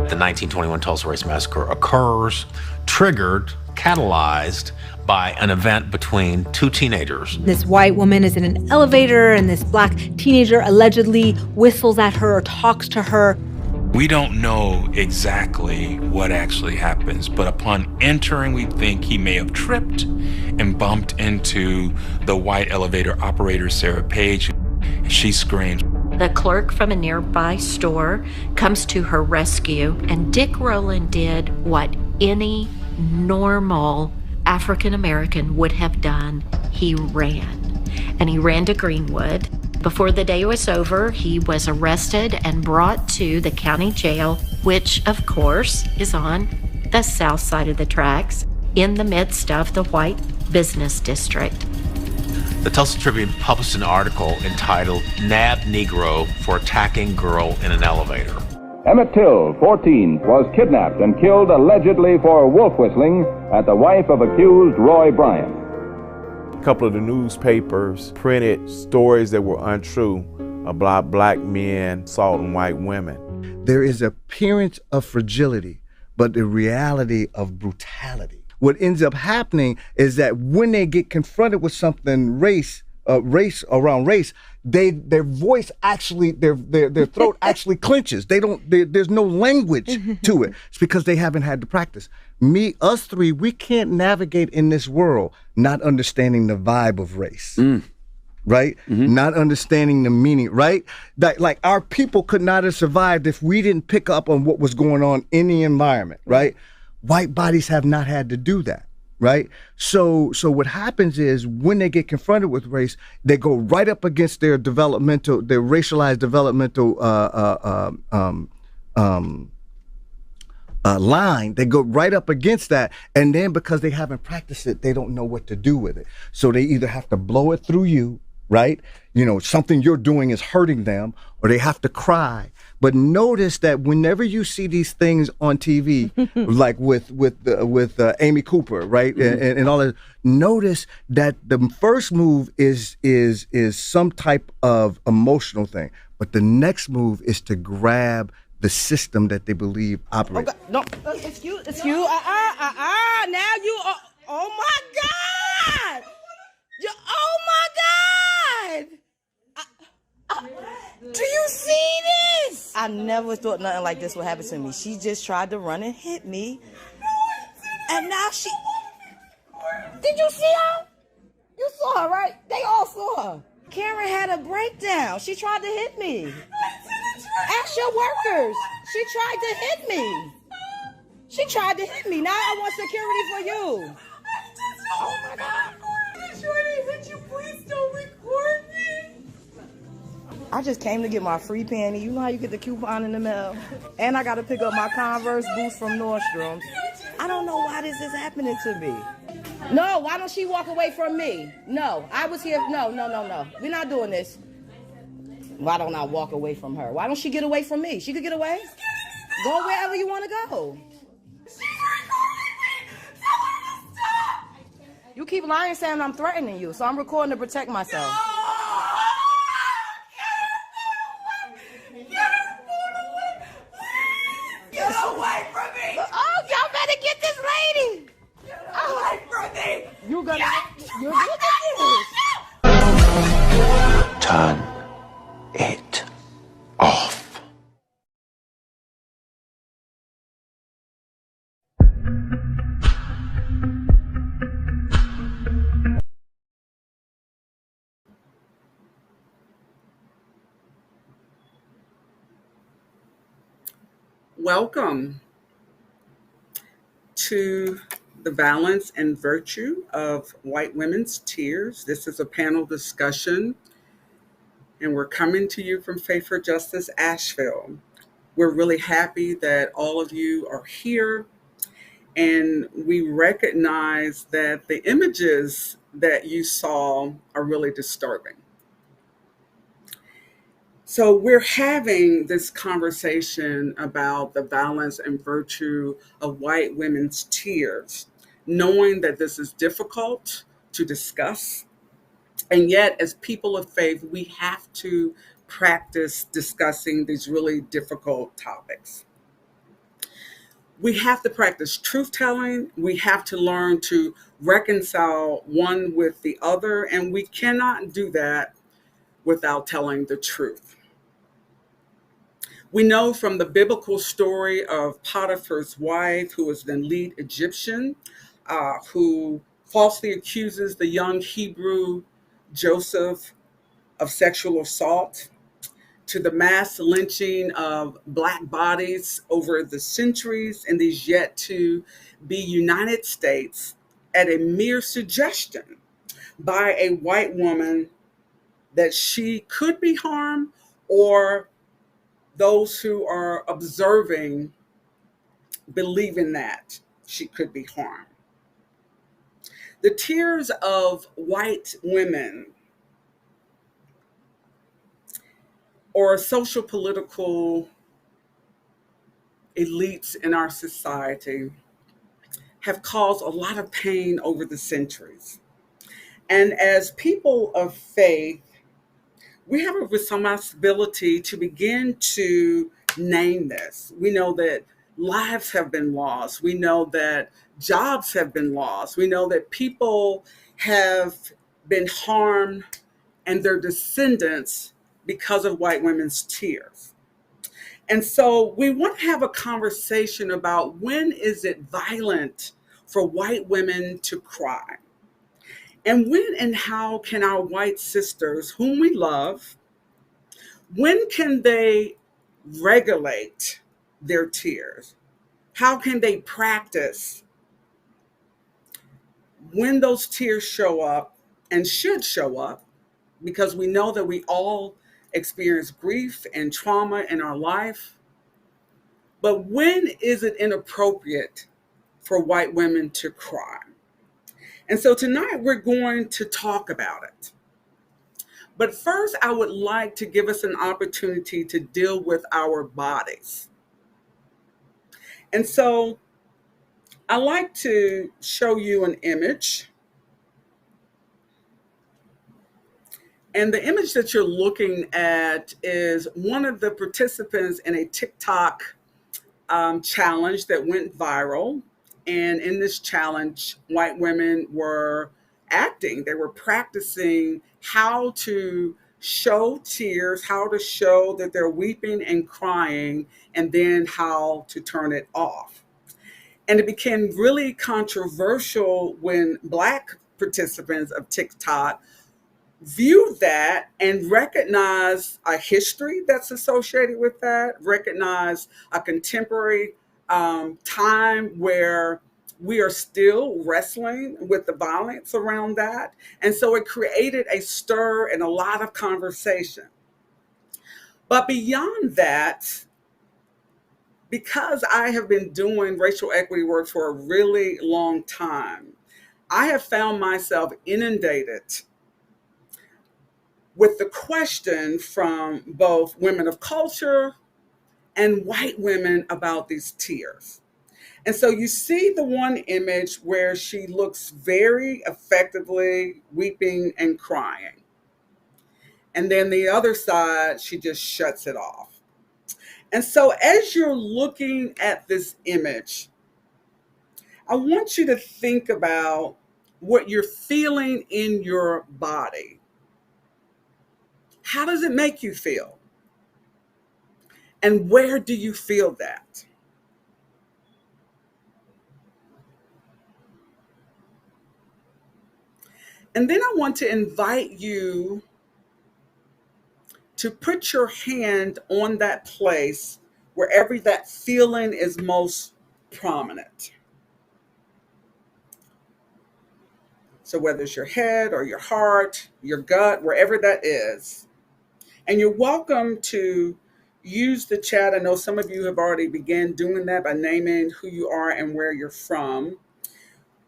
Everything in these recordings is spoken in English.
The 1921 Tulsa Race Massacre occurs, triggered, catalyzed by an event between two teenagers. This white woman is in an elevator, and this black teenager allegedly whistles at her or talks to her. We don't know exactly what actually happens, but upon entering, we think he may have tripped and bumped into the white elevator operator, Sarah Page. She screams. The clerk from a nearby store comes to her rescue, and Dick Rowland did what any normal African American would have done. He ran, and he ran to Greenwood. Before the day was over, he was arrested and brought to the county jail, which, of course, is on the south side of the tracks, in the midst of the white business district. The Tulsa Tribune published an article entitled "Nabbed Negro for Attacking Girl in an Elevator." Emmett Till, 14, was kidnapped and killed allegedly for wolf whistling at the wife of accused Roy Bryant. A couple of the newspapers printed stories that were untrue about black men assaulting white women. There is an appearance of fragility, but the reality of brutality. What ends up happening is that when they get confronted with something race, their voice actually, their throat actually clenches. There's no language to it. It's because they haven't had the practice. Us three, we can't navigate in this world not understanding the vibe of race. Right? Not understanding the meaning, right? Like our people could not have survived if we didn't pick up on what was going on in the environment, right? White bodies have not had to do that, right? So what happens is when they get confronted with race, they go right up against their racialized developmental line. They go right up against that, and then because they haven't practiced it, they don't know what to do with it. So they either have to blow it through you, right? You know, something you're doing is hurting them, or they have to cry. But notice that whenever you see these things on TV, like with Amy Cooper, right, and all that, notice that the first move is some type of emotional thing, but the next move is to grab the system that they believe operates. Okay, no, it's you. Now you are. Oh my God! Oh my God! Do you see this? I never thought nothing like this would happen to me. She just tried to run and hit me. And now she... Did you see her? You saw her, right? They all saw her. Karen had a breakdown. She tried to hit me. Ask your workers. She tried to hit me. She tried to hit me. Now I want security for you. Oh my God. I'm sure they hit you. Please don't record me. I just came to get my free panty. You know how you get the coupon in the mail? And I got to pick up my Converse boots from Nordstrom. I don't know why this is happening to me. No, why don't she walk away from me? No, I was here. No. We're not doing this. Why don't I walk away from her? Why don't she get away from me? She could get away. Go wherever you want to go. You keep lying saying I'm threatening you, so I'm recording to protect myself. Get away from me! Oh, y'all better get this lady! Get away from me! You're gonna Turn it off. Welcome to the Balance and Virtue of White Women's Tears. This is a panel discussion, and we're coming to you from Faith for Justice Asheville. We're really happy that all of you are here, and we recognize that the images that you saw are really disturbing. So we're having this conversation about the balance and virtue of white women's tears, knowing that this is difficult to discuss. And yet, as people of faith, we have to practice discussing these really difficult topics. We have to practice truth telling. We have to learn to reconcile one with the other, and we cannot do that without telling the truth. We know from the biblical story of Potiphar's wife, who was the lead Egyptian, who falsely accuses the young Hebrew Joseph of sexual assault, to the mass lynching of Black bodies over the centuries in these yet to be United States at a mere suggestion by a white woman that she could be harmed, or those who are observing believing that she could be harmed. The tears of white women or social political elites in our society have caused a lot of pain over the centuries. And as people of faith, we have a responsibility to begin to name this. We know that lives have been lost. We know that jobs have been lost. We know that people have been harmed and their descendants because of white women's tears. And so we want to have a conversation about, when is it violent for white women to cry? And when and how can our white sisters, whom we love, when can they regulate their tears? How can they practice when those tears show up, and should show up, because we know that we all experience grief and trauma in our life. But when is it inappropriate for white women to cry? And so tonight we're going to talk about it. But first, I would like to give us an opportunity to deal with our bodies. And so I like to show you an image. And the image that you're looking at is one of the participants in a TikTok challenge that went viral. And in this challenge, white women were acting. They were practicing how to show tears, how to show that they're weeping and crying, and then how to turn it off. And it became really controversial when Black participants of TikTok viewed that and recognized a history that's associated with that, recognized a contemporary time where we are still wrestling with the violence around that. And so it created a stir and a lot of conversation. But beyond that, because I have been doing racial equity work for a really long time, I have found myself inundated with the question from both women of culture and white women about these tears. And so you see the one image where she looks very effectively weeping and crying. And then the other side, she just shuts it off. And so as you're looking at this image, I want you to think about what you're feeling in your body. How does it make you feel? And where do you feel that? And then I want to invite you to put your hand on that place wherever that feeling is most prominent. So whether it's your head or your heart, your gut, wherever that is. And you're welcome to use the chat. I know some of you have already begun doing that by naming who you are and where you're from.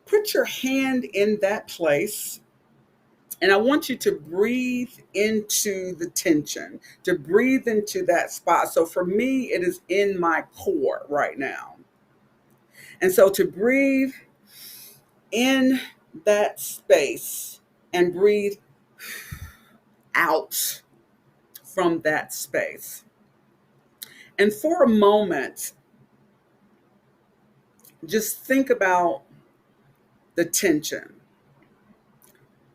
Put your hand in that place. And I want you to breathe into the tension, to breathe into that spot. So for me, it is in my core right now. And so to breathe in that space and breathe out from that space. And for a moment, just think about the tension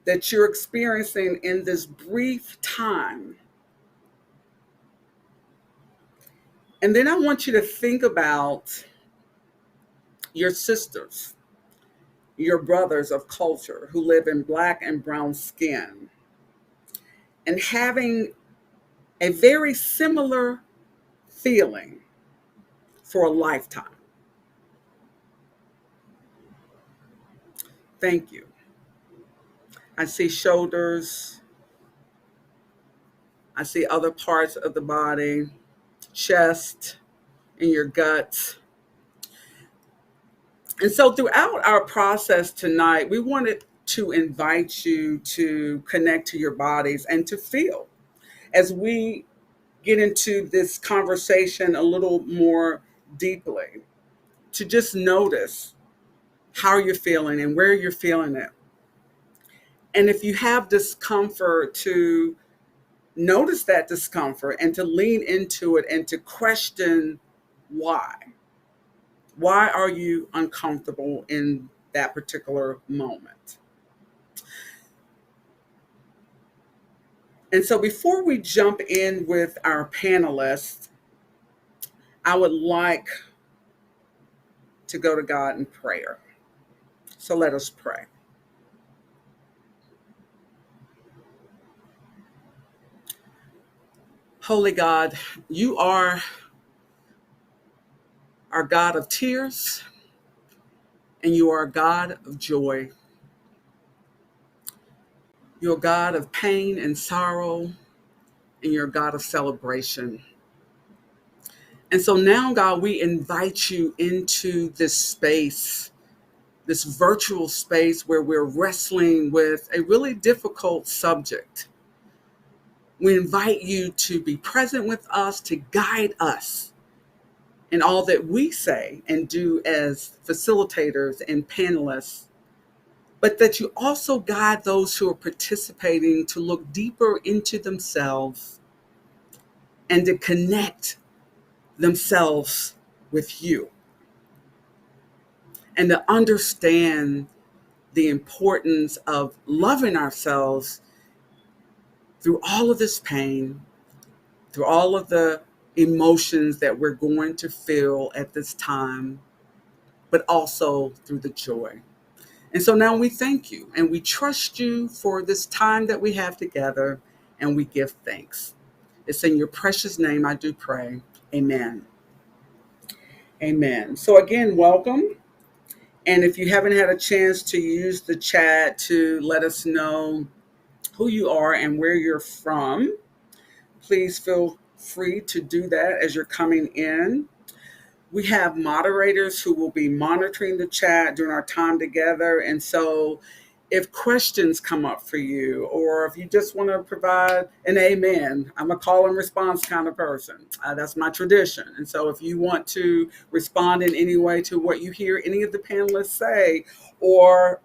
that you're experiencing in this brief time. And then I want you to think about your sisters, your brothers of culture who live in black and brown skin, and having a very similar feeling for a lifetime. Thank you. I see shoulders. I see other parts of the body, chest, and your gut. And so throughout our process tonight, we wanted to invite you to connect to your bodies and to feel as we get into this conversation a little more deeply, to just notice how you're feeling and where you're feeling it. And if you have discomfort, to notice that discomfort and to lean into it and to question why. Why are you uncomfortable in that particular moment? And so before we jump in with our panelists, I would like to go to God in prayer. So let us pray. Holy God, you are our God of tears, and you are a God of joy. You're a God of pain and sorrow, and you're a God of celebration. And so now, God, we invite you into this space, this virtual space where we're wrestling with a really difficult subject. We invite you to be present with us, to guide us in all that we say and do as facilitators and panelists, but that you also guide those who are participating to look deeper into themselves and to connect themselves with you, and to understand the importance of loving ourselves through all of this pain, through all of the emotions that we're going to feel at this time, but also through the joy. And so now we thank you and we trust you for this time that we have together, and we give thanks. It's in your precious name I do pray. Amen. Amen. So again, welcome. And if you haven't had a chance to use the chat to let us know who you are and where you're from, please feel free to do that as you're coming in. We have moderators who will be monitoring the chat during our time together. And so if questions come up for you, or if you just want to provide an amen, I'm a call and response kind of person. That's my tradition. And so if you want to respond in any way to what you hear any of the panelists say, or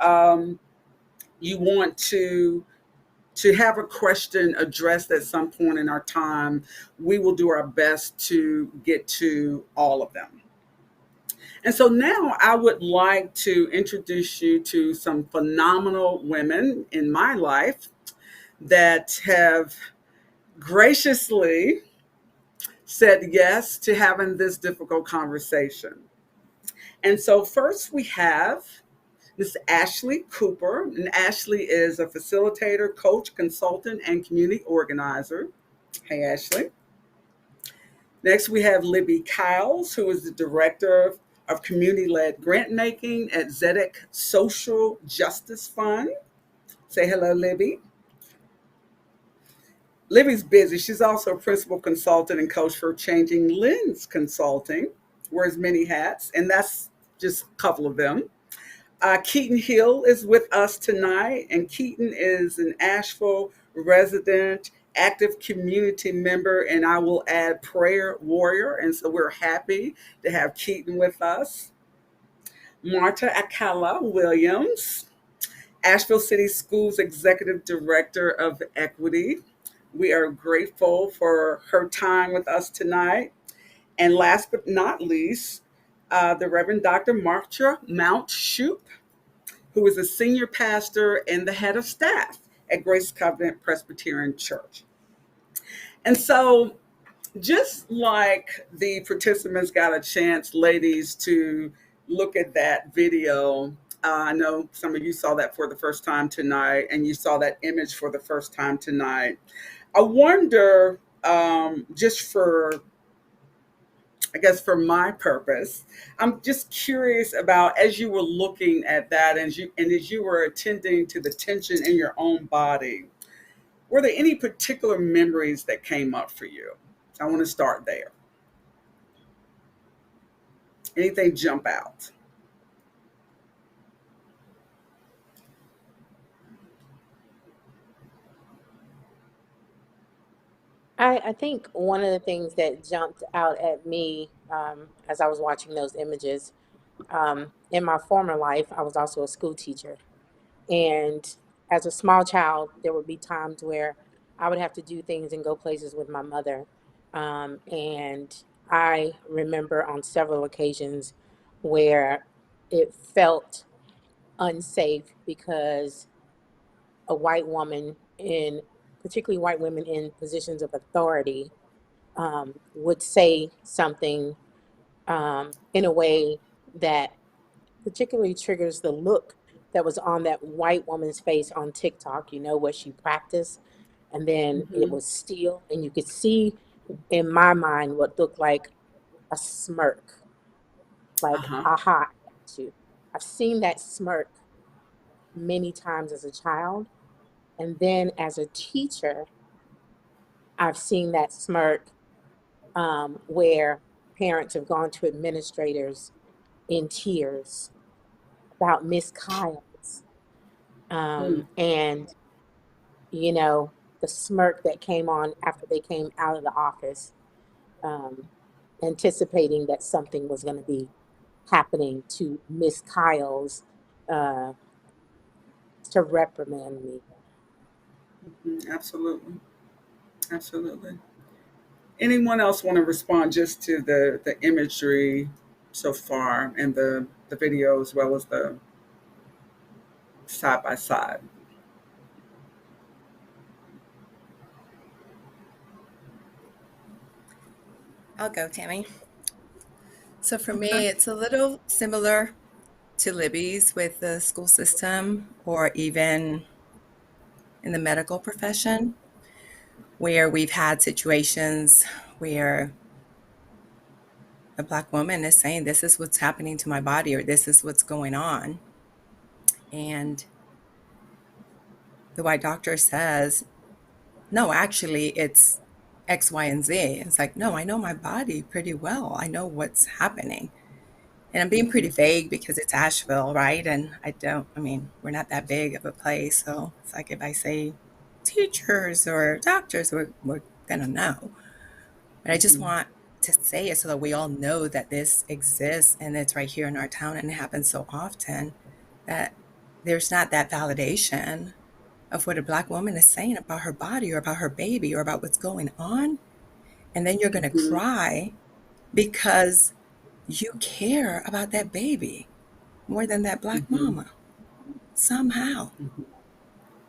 you want to have a question addressed at some point in our time, we will do our best to get to all of them. And so now I would like to introduce you to some phenomenal women in my life that have graciously said yes to having this difficult conversation. And so first we have Ms. Ashley Cooper, and Ashley is a facilitator, coach, consultant, and community organizer. Hey, Ashley. Next, we have Libby Kyles, who is the director of community-led grant making at Zedek Social Justice Fund. Say hello, Libby. Libby's busy. She's also a principal consultant and coach for Changing Lens Consulting, wears many hats, and that's just a couple of them. Keaton Hill is with us tonight, and Keaton is an Asheville resident, active community member, and I will add prayer warrior. And so we're happy to have Keaton with us. Marta Akala Williams, Asheville City Schools Executive Director of Equity. We are grateful for her time with us tonight. And last but not least, The Reverend Dr. Marcia Mount Shoup, who is a senior pastor and the head of staff at Grace Covenant Presbyterian Church. And so, just like the participants got a chance, ladies, to look at that video, I know some of you saw that for the first time tonight, and you saw that image for the first time tonight. I wonder, just for, I guess, for my purpose, I'm just curious about, as you were looking at that, and as you were attending to the tension in your own body, were there any particular memories that came up for you? I want to start there. Anything jump out? I think one of the things that jumped out at me as I was watching those images, in my former life, I was also a school teacher. And as a small child, there would be times where I would have to do things and go places with my mother. And I remember on several occasions where it felt unsafe because a white woman particularly white women in positions of authority, would say something in a way that particularly triggers the look that was on that white woman's face on TikTok, where she practiced, and then it Mm-hmm. was still, and you could see in my mind what looked like a smirk, like, Uh-huh. aha, I got you. I've seen that smirk many times as a child. And then as a teacher, I've seen that smirk where parents have gone to administrators in tears about Miss Kyles. Mm. And, you know, the smirk that came on after they came out of the office, um, anticipating that something was going to be happening to Miss Kyles uh, to reprimand me. Absolutely. Absolutely. Anyone else want to respond just to the imagery so far and the video as well as the side by side? I'll go, Tammy. So for Okay. me, it's a little similar to Libby's with the school system or even in the medical profession, where we've had situations where a Black woman is saying, this is what's happening to my body, or this is what's going on. And the white doctor says, no, actually, it's X, Y, and Z. It's like, no, I know my body pretty well. I know what's happening. And I'm being pretty vague because it's Asheville, right? And we're not that big of a place. So it's like if I say teachers or doctors, we're going to know. But I just want to say it so that we all know that this exists and it's right here in our town and it happens so often that there's not that validation of what a Black woman is saying about her body or about her baby or about what's going on. And then you're going to Mm-hmm. cry because you care about that baby more than that Black Mm-hmm. mama somehow.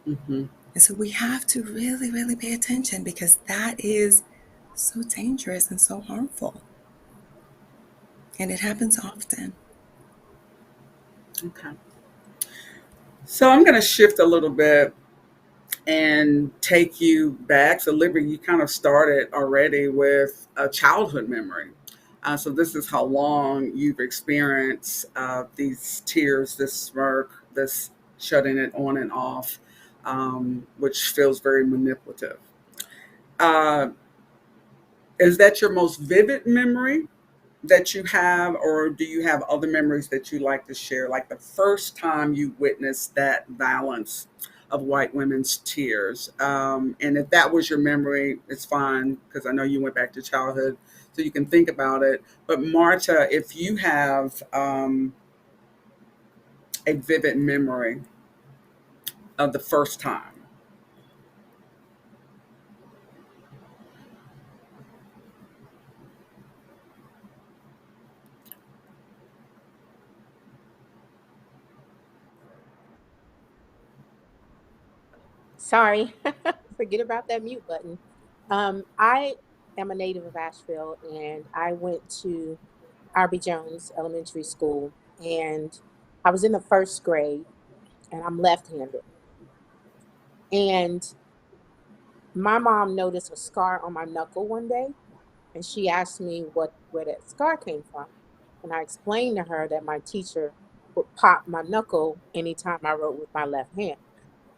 Mm-hmm. And so we have to really, really pay attention because that is so dangerous and so harmful. And it happens often. Okay. So I'm going to shift a little bit and take you back. So, Libby, you kind of started already with a childhood memory. So, this is how long you've experienced these tears, this smirk, this shutting it on and off, which feels very manipulative. Uh, is that your most vivid memory that you have, or do you have other memories that you like to share, like the first time you witnessed that violence of white women's tears? And if that was your memory, it's fine because I know you went back to childhood, so you can think about it. But Marta, if you have a vivid memory of the first time. Sorry, forget about that mute button. I am a native of Asheville, and I went to R.B. Jones Elementary School, and I was in the first grade, and I'm left-handed. And my mom noticed a scar on my knuckle one day, and she asked me where that scar came from. And I explained to her that my teacher would pop my knuckle anytime I wrote with my left hand.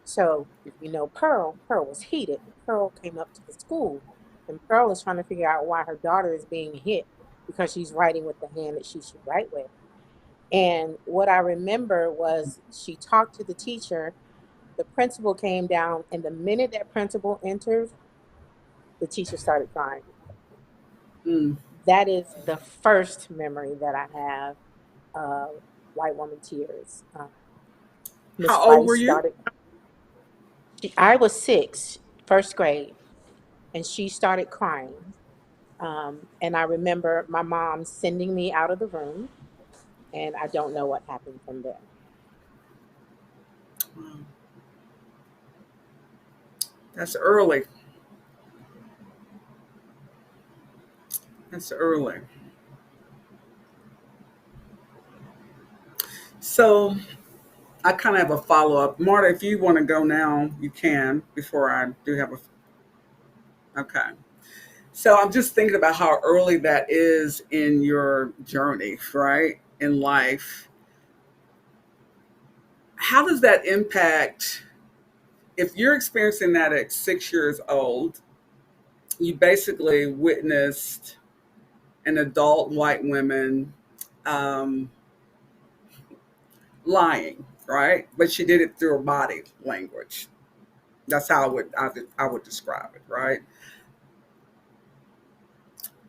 So, if you know Pearl was heated. Pearl came up to the school, and Pearl is trying to figure out why her daughter is being hit because she's writing with the hand that she should write with. And what I remember was she talked to the teacher, the principal came down, and the minute that principal entered, the teacher started crying. That is the first memory that I have of white woman tears. Miss How old Rice were you? started. I was 6, first grade, and she started crying. And I remember my mom sending me out of the room, and I don't know what happened from there. That's early. That's early. So I kind of have a follow-up. Marta, if you want to go now, you can, before I do have okay. So I'm just thinking about how early that is in your journey, right? In life. How does that impact, if you're experiencing that at 6 years old, you basically witnessed an adult white woman lying, right? But she did it through her body language. That's how I would describe it, right?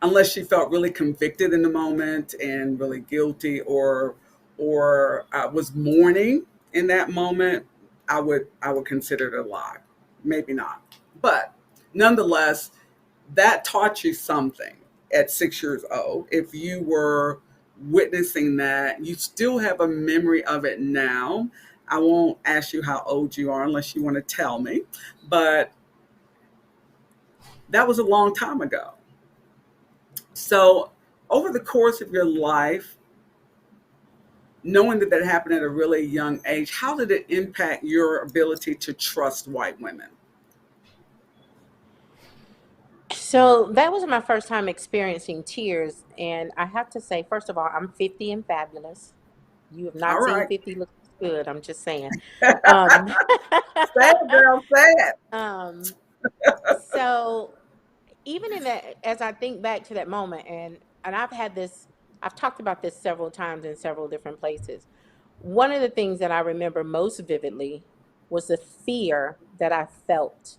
Unless she felt really convicted in the moment and really guilty, or was mourning in that moment, I would consider it a lie. Maybe not, but nonetheless, that taught you something at 6 years old. If you were witnessing that, you still have a memory of it now. I won't ask you how old you are unless you want to tell me, but that was a long time ago. So over the course of your life, knowing that happened at a really young age, how did it impact your ability to trust white women? So that was my first time experiencing tears. And I have to say, first of all, I'm 50 and fabulous. You have not All seen right. 50 looking good. I'm just saying. Say it, girl, say it. So even in that, as I think back to that moment, and I've talked about this several times in several different places. One of the things that I remember most vividly was the fear that I felt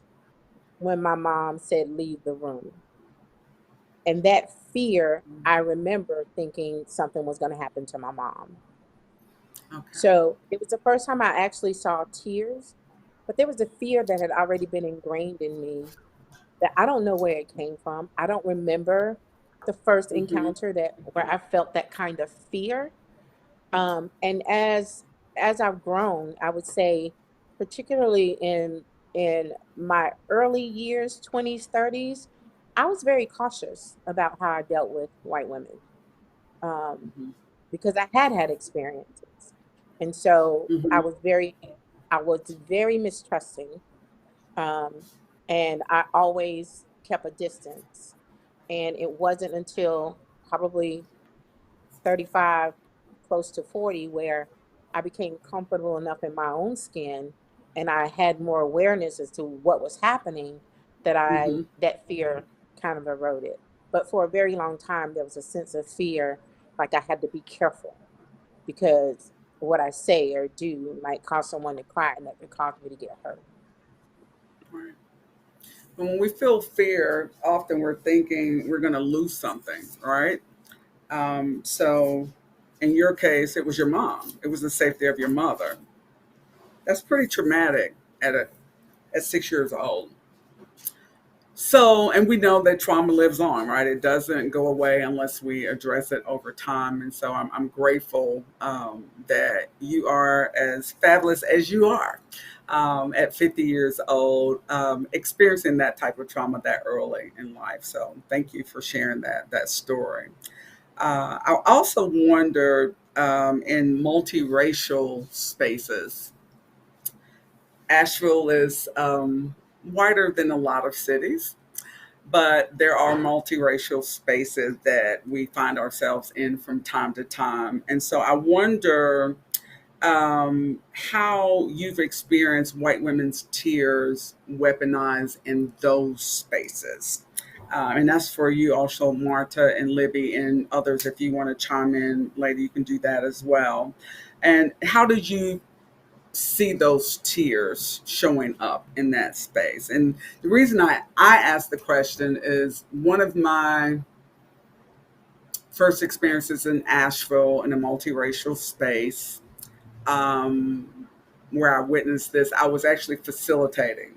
when my mom said, "Leave the room." And that fear, I remember thinking something was going to happen to my mom. Okay. So it was the first time I actually saw tears, but there was a fear that had already been ingrained in me that I don't know where it came from. I don't remember the first encounter where I felt that kind of fear. And as I've grown, I would say, particularly in my early years, 20s, 30s, I was very cautious about how I dealt with white women, because I had experiences, and so I was very mistrusting, and I always kept a distance. And it wasn't until probably 35, close to 40, where I became comfortable enough in my own skin and I had more awareness as to what was happening, that fear kind of eroded. But for a very long time, there was a sense of fear, like I had to be careful because what I say or do might cause someone to cry, and that could cause me to get hurt. Right. When we feel fear, often we're thinking we're going to lose something, right? So in your case, it was your mom. It was the safety of your mother. That's pretty traumatic at 6 years old. So, and we know that trauma lives on, right? It doesn't go away unless we address it over time. And so I'm grateful that you are as fabulous as you are. at 50 years old, experiencing that type of trauma that early in life. So thank you for sharing that story. I also wondered in multiracial spaces, Asheville is wider than a lot of cities, but there are multiracial spaces that we find ourselves in from time to time. And so I wonder how you've experienced white women's tears weaponized in those spaces. And that's for you also, Marta and Libby, and others. If you want to chime in later, you can do that as well. And how did you see those tears showing up in that space? And the reason I asked the question is one of my first experiences in Asheville in a multiracial space, where I witnessed this. I was actually facilitating,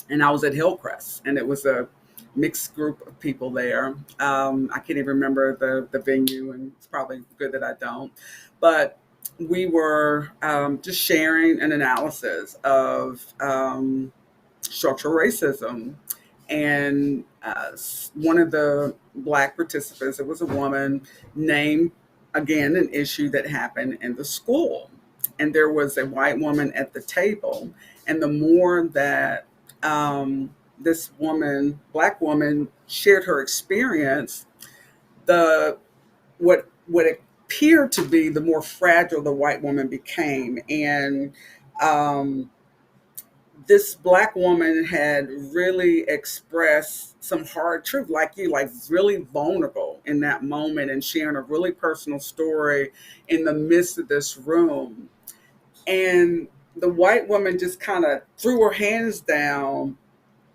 and I was at Hillcrest, and it was a mixed group of people there. I can't even remember the venue, and it's probably good that I don't. But we were just sharing an analysis of structural racism. And one of the Black participants, it was a woman, named again an issue that happened in the school. And there was a white woman at the table. And the more that this woman, Black woman, shared her experience, what appeared to be, the more fragile the white woman became. And this Black woman had really expressed some hard truth, like you, like really vulnerable in that moment, and sharing a really personal story in the midst of this room. And the white woman just kind of threw her hands down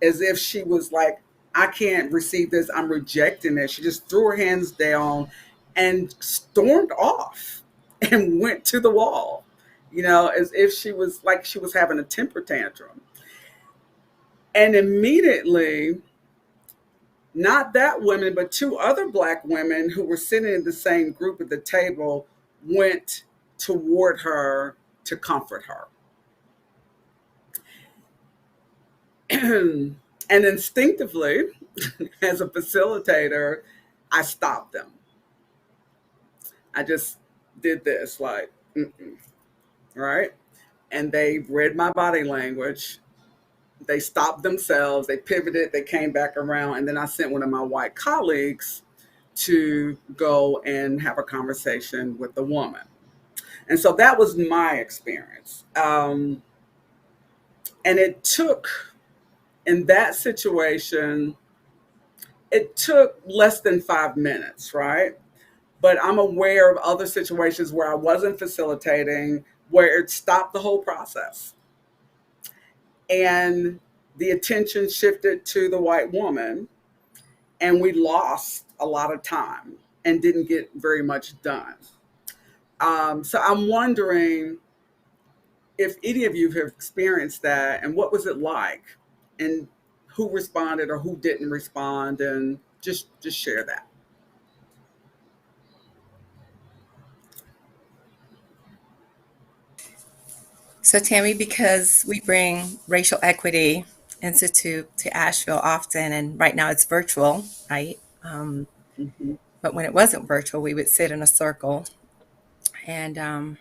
as if she was like, I can't receive this, I'm rejecting it. She just threw her hands down and stormed off and went to the wall, as if she was having a temper tantrum. And immediately, not that woman, but two other Black women who were sitting in the same group at the table went toward her to comfort her. And instinctively, as a facilitator, I stopped them. I just did this, like, right? And they read my body language. They stopped themselves, they pivoted, they came back around, and then I sent one of my white colleagues to go and have a conversation with the woman. And so that was my experience. And it took, in that situation, it took less than 5 minutes, right? But I'm aware of other situations where I wasn't facilitating, where it stopped the whole process. And the attention shifted to the white woman, and we lost a lot of time and didn't get very much done. So I'm wondering if any of you have experienced that, and what was it like, and who responded or who didn't respond, and just share that. So Tammy, because we bring Racial Equity Institute to Asheville often, and right now it's virtual, right? But when it wasn't virtual, we would sit in a circle. And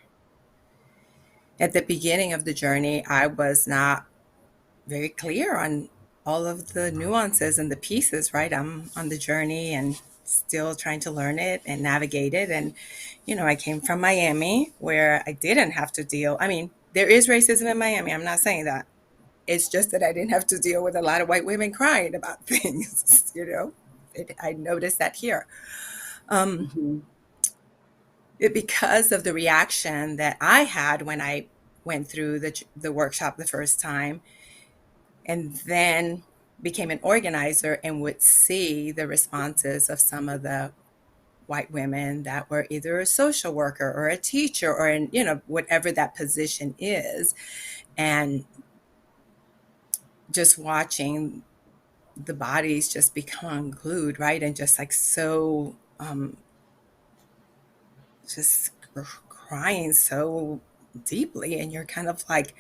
at the beginning of the journey, I was not very clear on all of the nuances and the pieces, right? I'm on the journey and still trying to learn it and navigate it. And, I came from Miami, where I didn't have to deal. I mean, there is racism in Miami. I'm not saying that. It's just that I didn't have to deal with a lot of white women crying about things, I noticed that here. Because of the reaction that I had when I went through the workshop the first time, and then became an organizer and would see the responses of some of the white women that were either a social worker or a teacher or in, whatever that position is. And just watching the bodies just become glued, right? And just like so, just crying so deeply, and you're kind of like,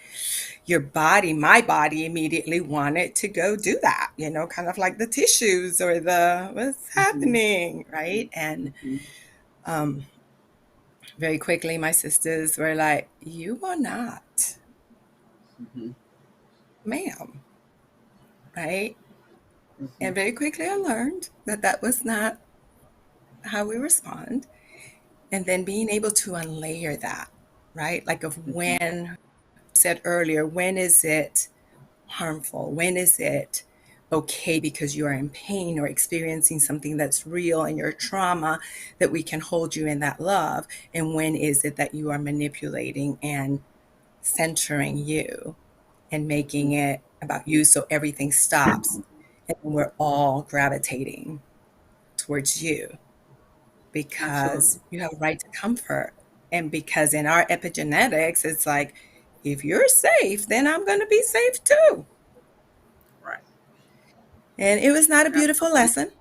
your body, my body immediately wanted to go do that, kind of like the tissues or the what's happening, right? And very quickly, my sisters were like, you are not, ma'am, right? And very quickly, I learned that that was not how we respond. And then being able to unlayer that, right? Like of when, you said earlier, when is it harmful? When is it okay because you are in pain or experiencing something that's real in your trauma, that we can hold you in that love? And when is it that you are manipulating and centering you and making it about you so everything stops and we're all gravitating towards you because you have a right to comfort, and because in our epigenetics it's like, if you're safe, then I'm going to be safe too. Right. And it was not a beautiful lesson,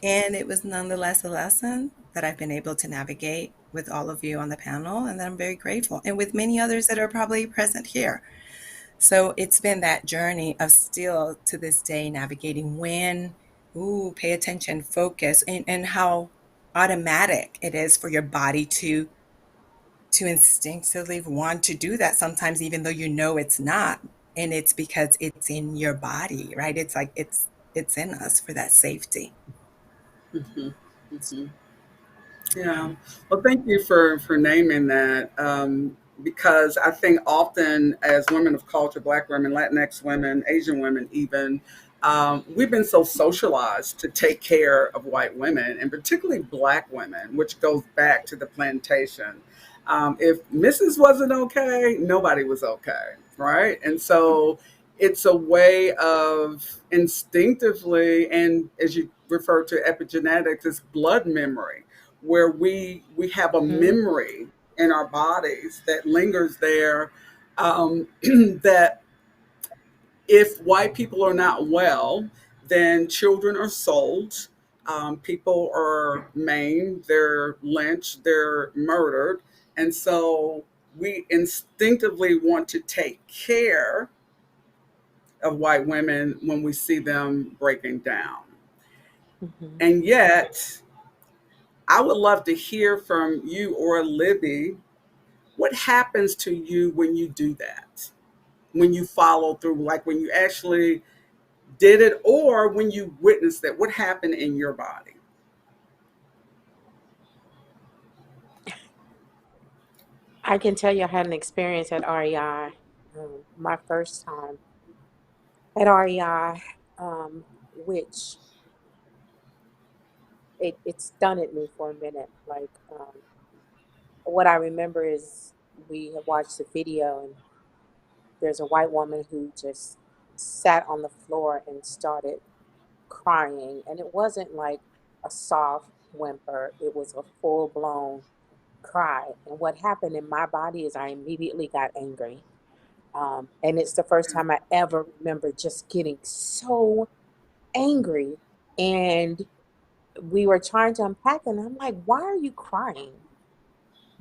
and it was nonetheless a lesson that I've been able to navigate with all of you on the panel, and that I'm very grateful, and with many others that are probably present here. So it's been that journey of still to this day navigating when, pay attention, focus, and how automatic it is for your body to instinctively want to do that sometimes, even though you know it's not. And it's because it's in your body, right? It's like it's in us for that safety. Yeah. Well, thank you for naming that, because I think often as women of culture, Black women, Latinx women, Asian women, even, we've been so socialized to take care of white women, and particularly Black women, which goes back to the plantation. If Mrs. wasn't okay, nobody was okay, right? And so it's a way of instinctively, and as you refer to epigenetics, it's blood memory, where we have a memory in our bodies that lingers there, that if white people are not well, then children are sold, people are maimed, they're lynched, they're murdered. And so we instinctively want to take care of white women when we see them breaking down. And yet, I would love to hear from you or Libby. What happens to you when you do that? When you follow through, like when you actually did it, or when you witnessed it, what happened in your body? I can tell you I had an experience at REI, my first time at REI, which it stunned me for a minute. Like, what I remember is we had watched the video, and there's a white woman who just sat on the floor and started crying. And it wasn't like a soft whimper, it was a full blown cry. And what happened in my body is I immediately got angry. And it's the first time I ever remember just getting so angry. And we were trying to unpack it, and I'm like, why are you crying?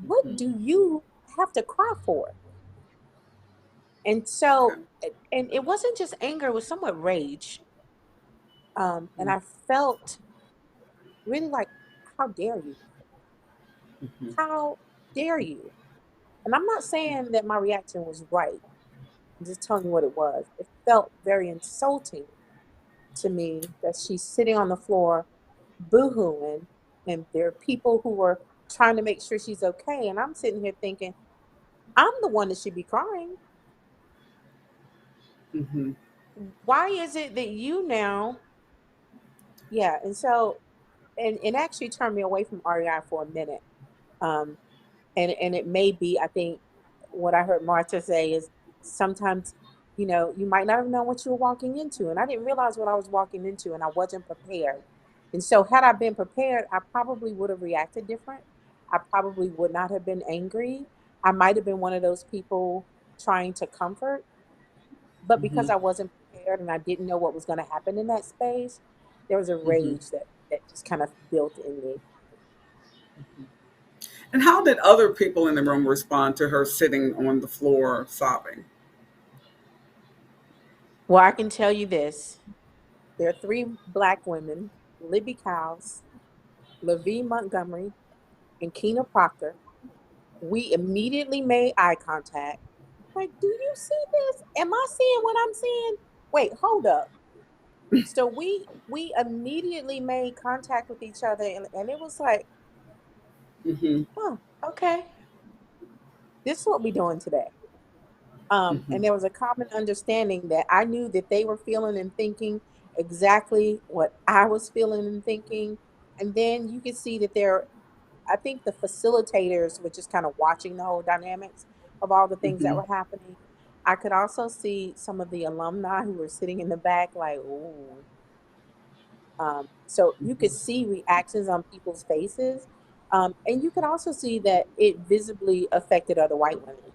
What do you have to cry for? And so, and it wasn't just anger, it was somewhat rage. And I felt really like, how dare you? How dare you? And I'm not saying that my reaction was right. I'm just telling you what it was. It felt very insulting to me that she's sitting on the floor boohooing, and there are people who are trying to make sure she's okay. And I'm sitting here thinking, I'm the one that should be crying. Why is it that you now? Yeah. And so, and it actually turned me away from REI for a minute. Um, and it may be, I think what I heard Marta say is sometimes, you might not have known what you were walking into. And I didn't realize what I was walking into, and I wasn't prepared. And so had I been prepared, I probably would have reacted different. I probably would not have been angry. I might have been one of those people trying to comfort, but because I wasn't prepared and I didn't know what was going to happen in that space, there was a rage that just kind of built in me. And how did other people in the room respond to her sitting on the floor sobbing? Well, I can tell you this. There are three Black women, Libby Cowles, LaVie Montgomery, and Keena Proctor. We immediately made eye contact. Like, do you see this? Am I seeing what I'm seeing? Wait, hold up. So we immediately made contact with each other, and it was like, Hmm. oh, okay, this is what we're doing today. And there was a common understanding that I knew that they were feeling and thinking exactly what I was feeling and thinking. And then you could see that I think the facilitators were just kind of watching the whole dynamics of all the things that Hmm. were happening. I could also see some of the alumni who were sitting in the back, like, ooh. So you could see reactions on people's faces. And you could also see that it visibly affected other white women.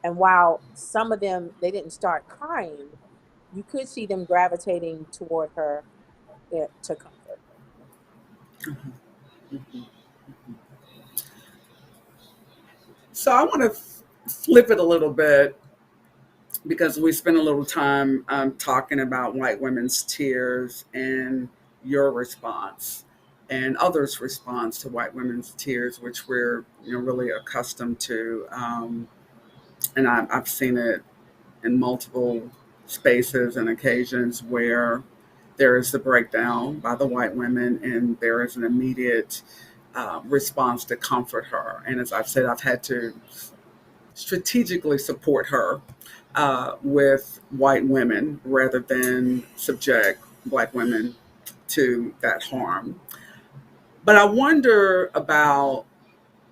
And while some of them, they didn't start crying, you could see them gravitating toward her to comfort. So I want to flip it a little bit because we spent a little time talking about white women's tears and your response and others' response to white women's tears, which we're really accustomed to, and I've seen it in multiple spaces and occasions where there is the breakdown by the white women and there is an immediate response to comfort her. And as I've said, I've had to strategically support her with white women rather than subject black women to that harm. But I wonder about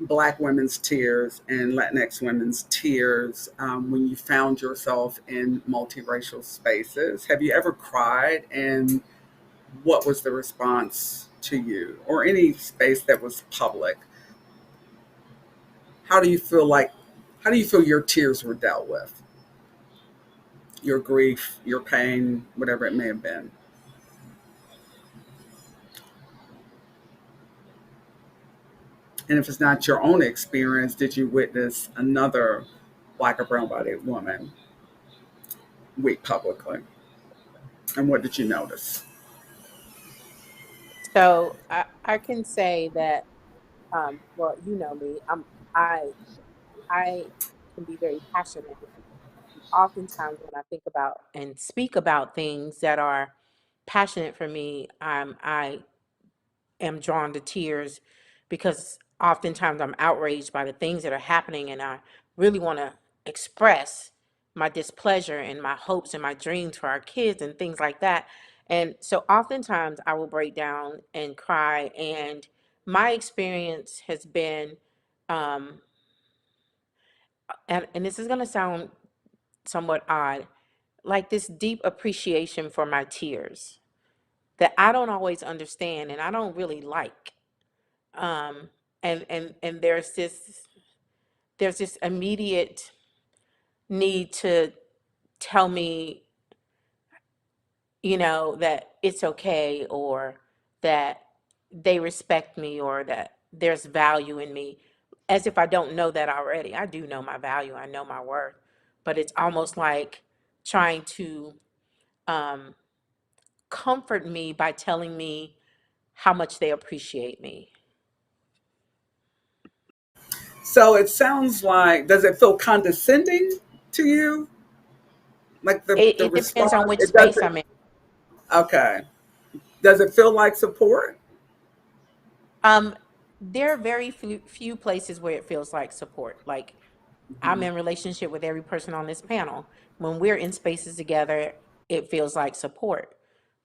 black women's tears and Latinx women's tears when you found yourself in multiracial spaces. Have you ever cried, and what was the response to you, or any space that was public? How do you feel like, how do you feel your tears were dealt with? Your grief, your pain, whatever it may have been. And if it's not your own experience, did you witness another black or brown bodied woman weep publicly? And what did you notice? So I can say that, well, you know me, I I can be very passionate. Oftentimes, when I think about and speak about things that are passionate for me, I am drawn to tears because oftentimes I'm outraged by the things that are happening, and I really want to express my displeasure and my hopes and my dreams for our kids and things like that. And so oftentimes I will break down and cry. And my experience has been, um, and this is going to sound somewhat odd, like this deep appreciation for my tears that I don't always understand and I don't really like. um and there's this immediate need to tell me, that it's okay, or that they respect me, or that there's value in me, as if I don't know that already. I do know my value, I know my worth, but it's almost like trying to um comfort me by telling me how much they appreciate me. So it sounds like, does it feel condescending to you? Like the It depends on response, which it space doesn't. I'm in. Okay. Does it feel like support? Um, there are very few places where it feels like support. Like, I'm Hmm. in relationship with every person on this panel. When we're in spaces together, it feels like support.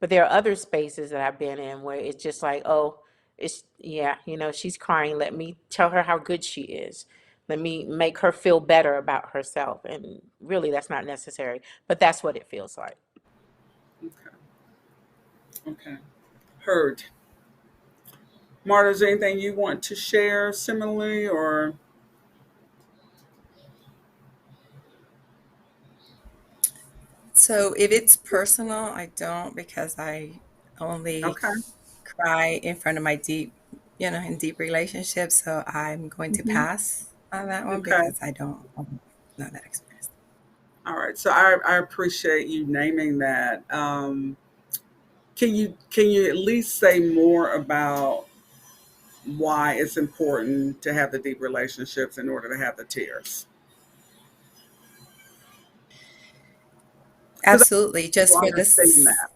But there are other spaces that I've been in where it's just like, oh, it's yeah, she's crying. Let me tell her how good she is. Let me make her feel better about herself. And really, that's not necessary. But that's what it feels like. Okay. Okay. Heard. Marta, is there anything you want to share similarly, or So if it's personal, I don't, because I only okay? cry in front of my deep in deep relationships. So I'm going to pass on that one Okay. because I don't know that experience. All right. So I appreciate you naming that. Can you at least say more about why it's important to have the deep relationships in order to have the tears? Because Absolutely. people Just for understand this that.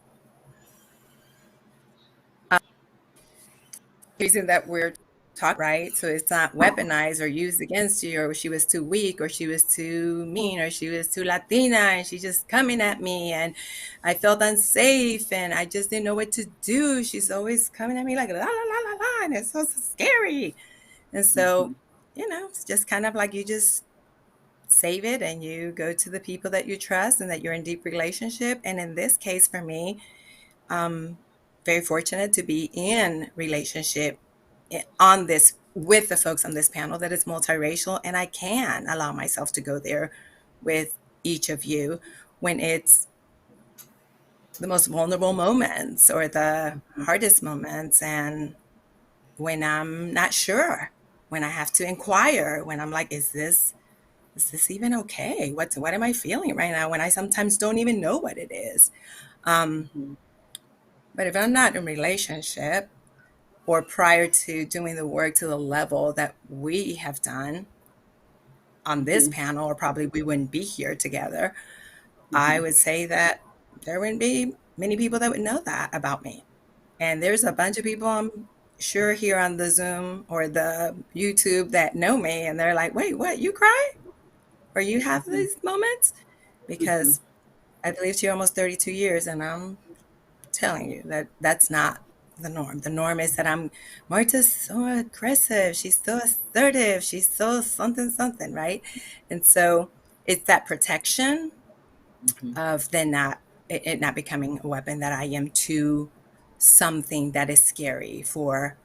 reason that we're talking, right? So it's not weaponized or used against you, or she was too weak, or she was too mean, or she was too Latina, and she's just coming at me, and I felt unsafe, and I just didn't know what to do. She's always coming at me like la la la la la, and it's so scary. And so, it's just kind of like you just save it and you go to the people that you trust and that you're in deep relationship. And in this case, for me, very fortunate to be in relationship on this with the folks on this panel that is multiracial, and I can allow myself to go there with each of you when it's the most vulnerable moments or the hardest moments, and when I'm not sure, when I have to inquire, when I'm like, is this even okay? What am I feeling right now? When I sometimes don't even know what it is. But if I'm not in a relationship, or prior to doing the work to the level that we have done on this panel, or probably we wouldn't be here together, I would say that there wouldn't be many people that would know that about me. And there's a bunch of people, I'm sure, here on the Zoom or the YouTube that know me, and they're like, wait, what, you cry? Or you have these moments? Because I've lived here almost 32 years, and I'm telling you that that's not the norm. The norm is that Marta's so aggressive, she's so assertive, she's so something, something, right? And so it's that protection of then it not becoming a weapon, that I am to something that is scary for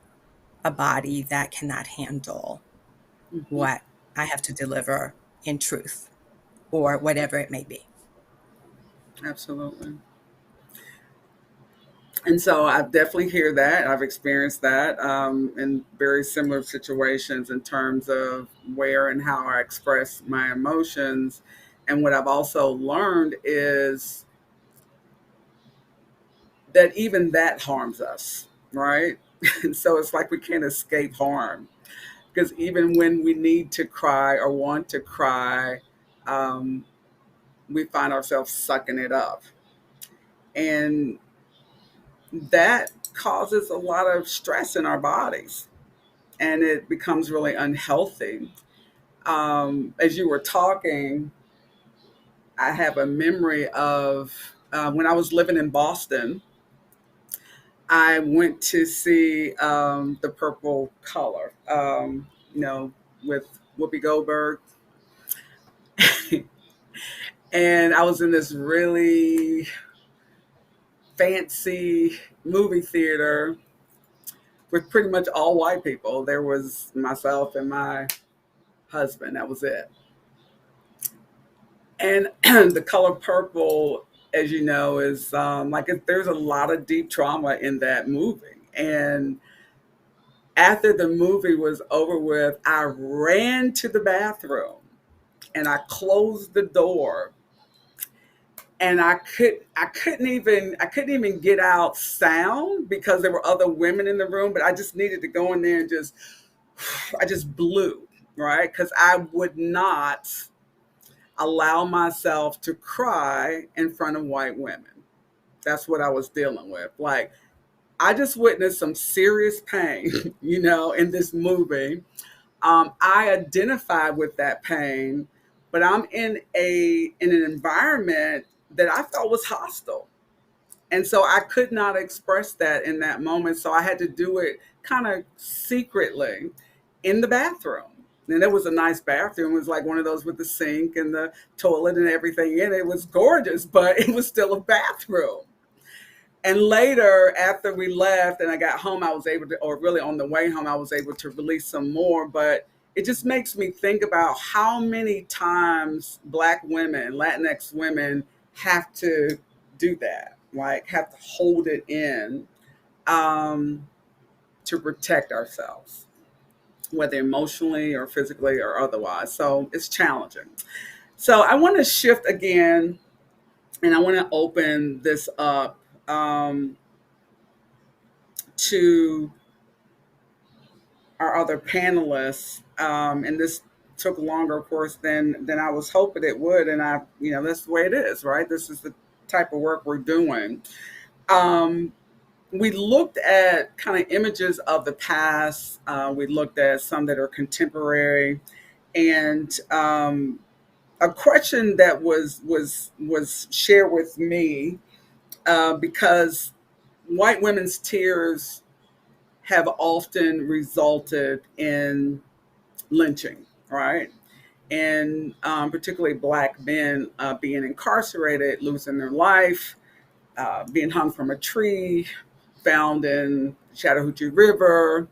a body that cannot handle what I have to deliver in truth or whatever it may be. Absolutely. And so I definitely hear that. I've experienced that in very similar situations in terms of where and how I express my emotions. And what I've also learned is that even that harms us, right? And so it's like we can't escape harm, because even when we need to cry or want to cry, um, we find ourselves sucking it up. And that causes a lot of stress in our bodies, and it becomes really unhealthy. As you were talking, I have a memory of when I was living in Boston. I went to see The Purple Color, with Whoopi Goldberg. And I was in this really fancy movie theater with pretty much all white people. There was myself and my husband. That was it. And The Color Purple, as you know, is there's a lot of deep trauma in that movie. And after the movie was over with, I ran to the bathroom and I closed the door, and I couldn't even get out sound because there were other women in the room, but I just needed to go in there and I just blew, right? Because I would not allow myself to cry in front of white women. That's what I was dealing with. Like, I just witnessed some serious pain, in this movie. I identified with that pain, but I'm in an environment that I felt was hostile. And so I could not express that in that moment. So I had to do it kind of secretly in the bathroom. And it was a nice bathroom. It was like one of those with the sink and the toilet and everything in it. It was gorgeous, but it was still a bathroom. And later, after we left and I got home, I was able to, or really on the way home, I was able to release some more. But it just makes me think about how many times Black women, Latinx women have to do that, like have to hold it in. Um, to protect ourselves, whether emotionally or physically or otherwise. So it's challenging. So I want to shift again, and I want to open this up to our other panelists. And this took longer, of course, than I was hoping it would. And that's the way it is, right? This is the type of work we're doing. We looked at kind of images of the past. We looked at some that are contemporary, and a question that was shared with me because white women's tears have often resulted in lynching, right? And particularly Black men being incarcerated, losing their life, being hung from a tree, found in Chattahoochee River,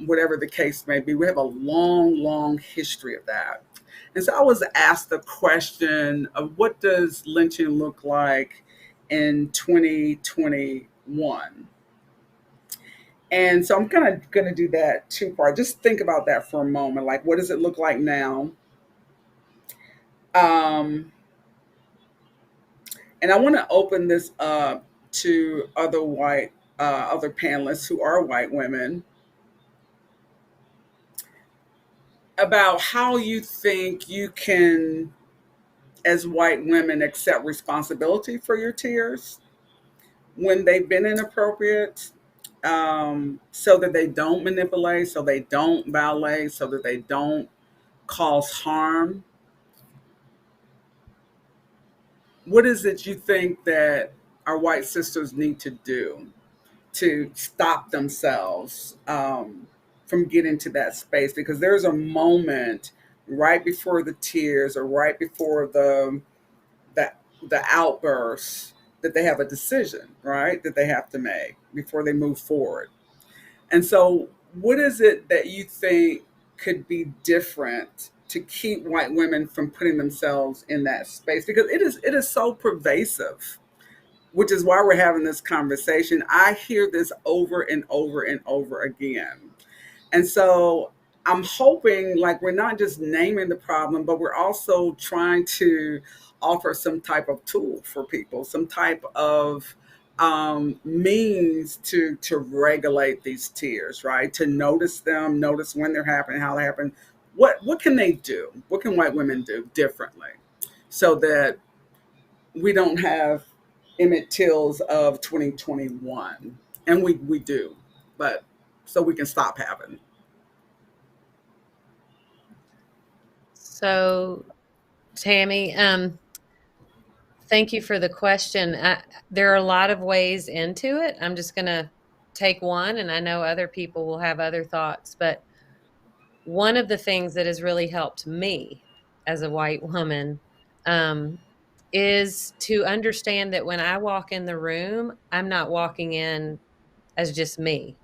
whatever the case may be. We have a long, long history of that. And so I was asked the question of what does lynching look like in 2021? And so I'm kind of going to do that two-part. Just think about that for a moment. Like, what does it look like now? And I want to open this up to other panelists who are white women about how you think you can, as white women, accept responsibility for your tears when they've been inappropriate, so that they don't manipulate, so they don't violate, so that they don't cause harm. What is it you think that our white sisters need to do to stop themselves from getting to that space? Because there's a moment right before the tears or right before the outburst that they have a decision, right, that they have to make before they move forward. And so what is it that you think could be different to keep white women from putting themselves in that space? Because it is so pervasive, which is why we're having this conversation. I hear this over and over and over again. And so I'm hoping, like, we're not just naming the problem, but we're also trying to offer some type of tool for people, some type of means to regulate these tears, right? To notice them, notice when they're happening, how they happen. What can they do? What can white women do differently so that we don't have Emmett Tills of 2021? And we do, but so we can stop having. So, Tammy, thank you for the question. There are a lot of ways into it. I'm just going to take one, and I know other people will have other thoughts. But one of the things that has really helped me as a white woman is to understand that when I walk in the room, I'm not walking in as just me.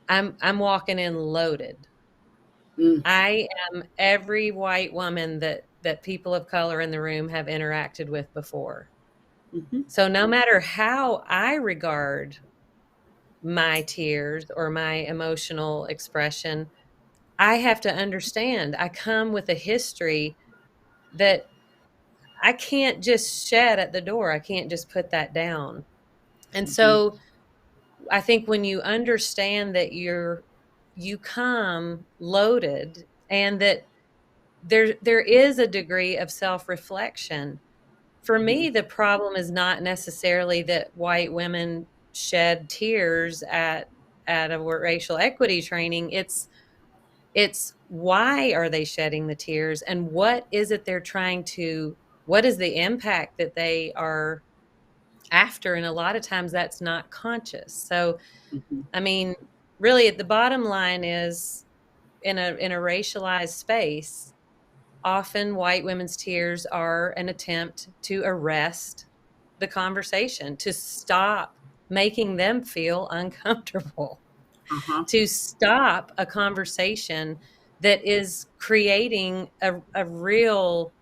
I'm walking in loaded. I am every white woman that people of color in the room have interacted with before. Mm-hmm. So no matter how I regard my tears or my emotional expression, I have to understand I come with a history that I can't just shed at the door. I can't just put that down. And so I think when you understand that you come loaded and that there is a degree of self-reflection. For me, the problem is not necessarily that white women shed tears at a racial equity training. It's why are they shedding the tears, and what is it they're trying to, what is the impact that they are after? And a lot of times that's not conscious. So, I mean, really at the bottom line is in a racialized space, often white women's tears are an attempt to arrest the conversation, to stop making them feel uncomfortable, to stop a conversation that is creating a real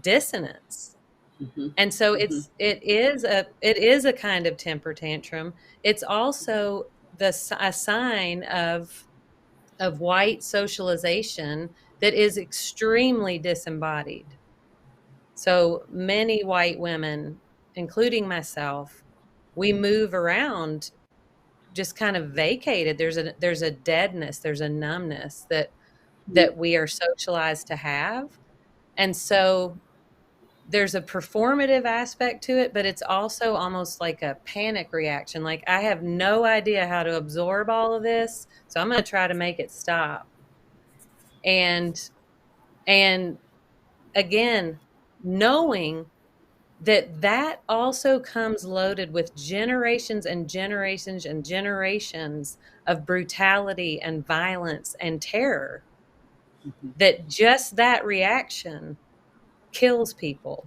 dissonance. And so it is a kind of temper tantrum. It's also a sign of white socialization that is extremely disembodied. So many white women, including myself, we move around just kind of vacated. There's a deadness, there's a numbness that we are socialized to have. And so there's a performative aspect to it, but it's also almost like a panic reaction. Like, I have no idea how to absorb all of this, so I'm going to try to make it stop. And again, knowing that also comes loaded with generations and generations and generations of brutality and violence and terror, that just that reaction kills people.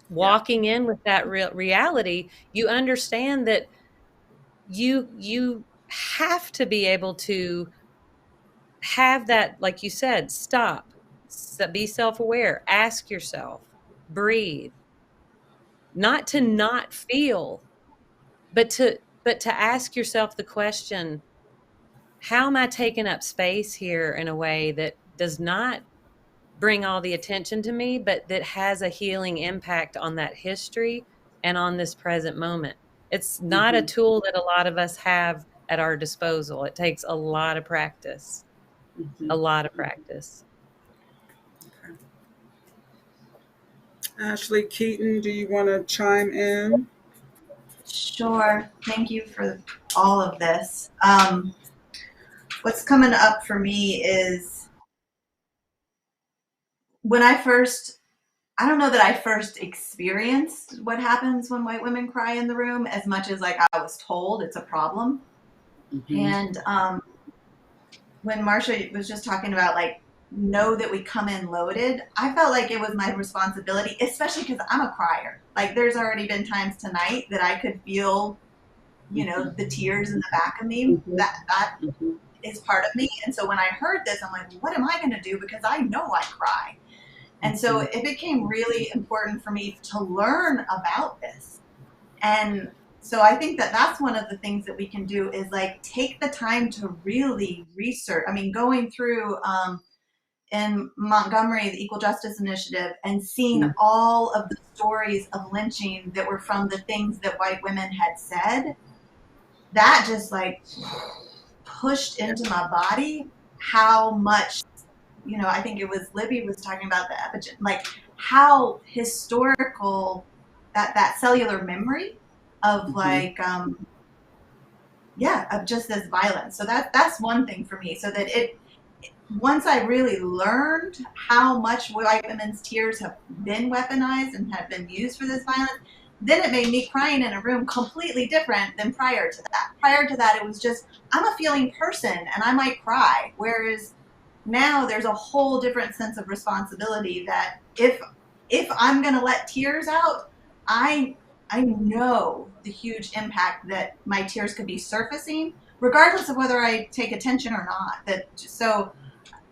Walking in with that reality, you understand that you have to be able to have that, like you said, stop, be self-aware, ask yourself, breathe, not to not feel, but to ask yourself the question, how am I taking up space here in a way that does not bring all the attention to me, but that has a healing impact on that history and on this present moment? It's not a tool that a lot of us have at our disposal. It takes a lot of practice, a lot of practice. Okay. Ashley Keaton, do you want to chime in? Sure. Thank you for all of this. What's coming up for me is when I don't know that I first experienced what happens when white women cry in the room as much as like I was told it's a problem. And when Marsha was just talking about like, know that we come in loaded, I felt like it was my responsibility, especially because I'm a crier. Like, there's already been times tonight that I could feel, you know, the tears in the back of me. That is part of me. And so when I heard this, I'm like, what am I going to do? Because I know I cry. And so it became really important for me to learn about this. And so I think that that's one of the things that we can do is like take the time to really research. I mean, going through in Montgomery, the Equal Justice Initiative, and seeing all of the stories of lynching that were from the things that white women had said, that just like pushed into my body how much, you know, I think it was Libby was talking about the epigen, like how historical that cellular memory of like, of just this violence. So that's one thing for me. So that once I really learned how much white women's tears have been weaponized and have been used for this violence, then it made me crying in a room completely different than prior to that. Prior to that, it was just, I'm a feeling person and I might cry. Whereas now there's a whole different sense of responsibility that if I'm going to let tears out, I know the huge impact that my tears could be surfacing, regardless of whether I take attention or not.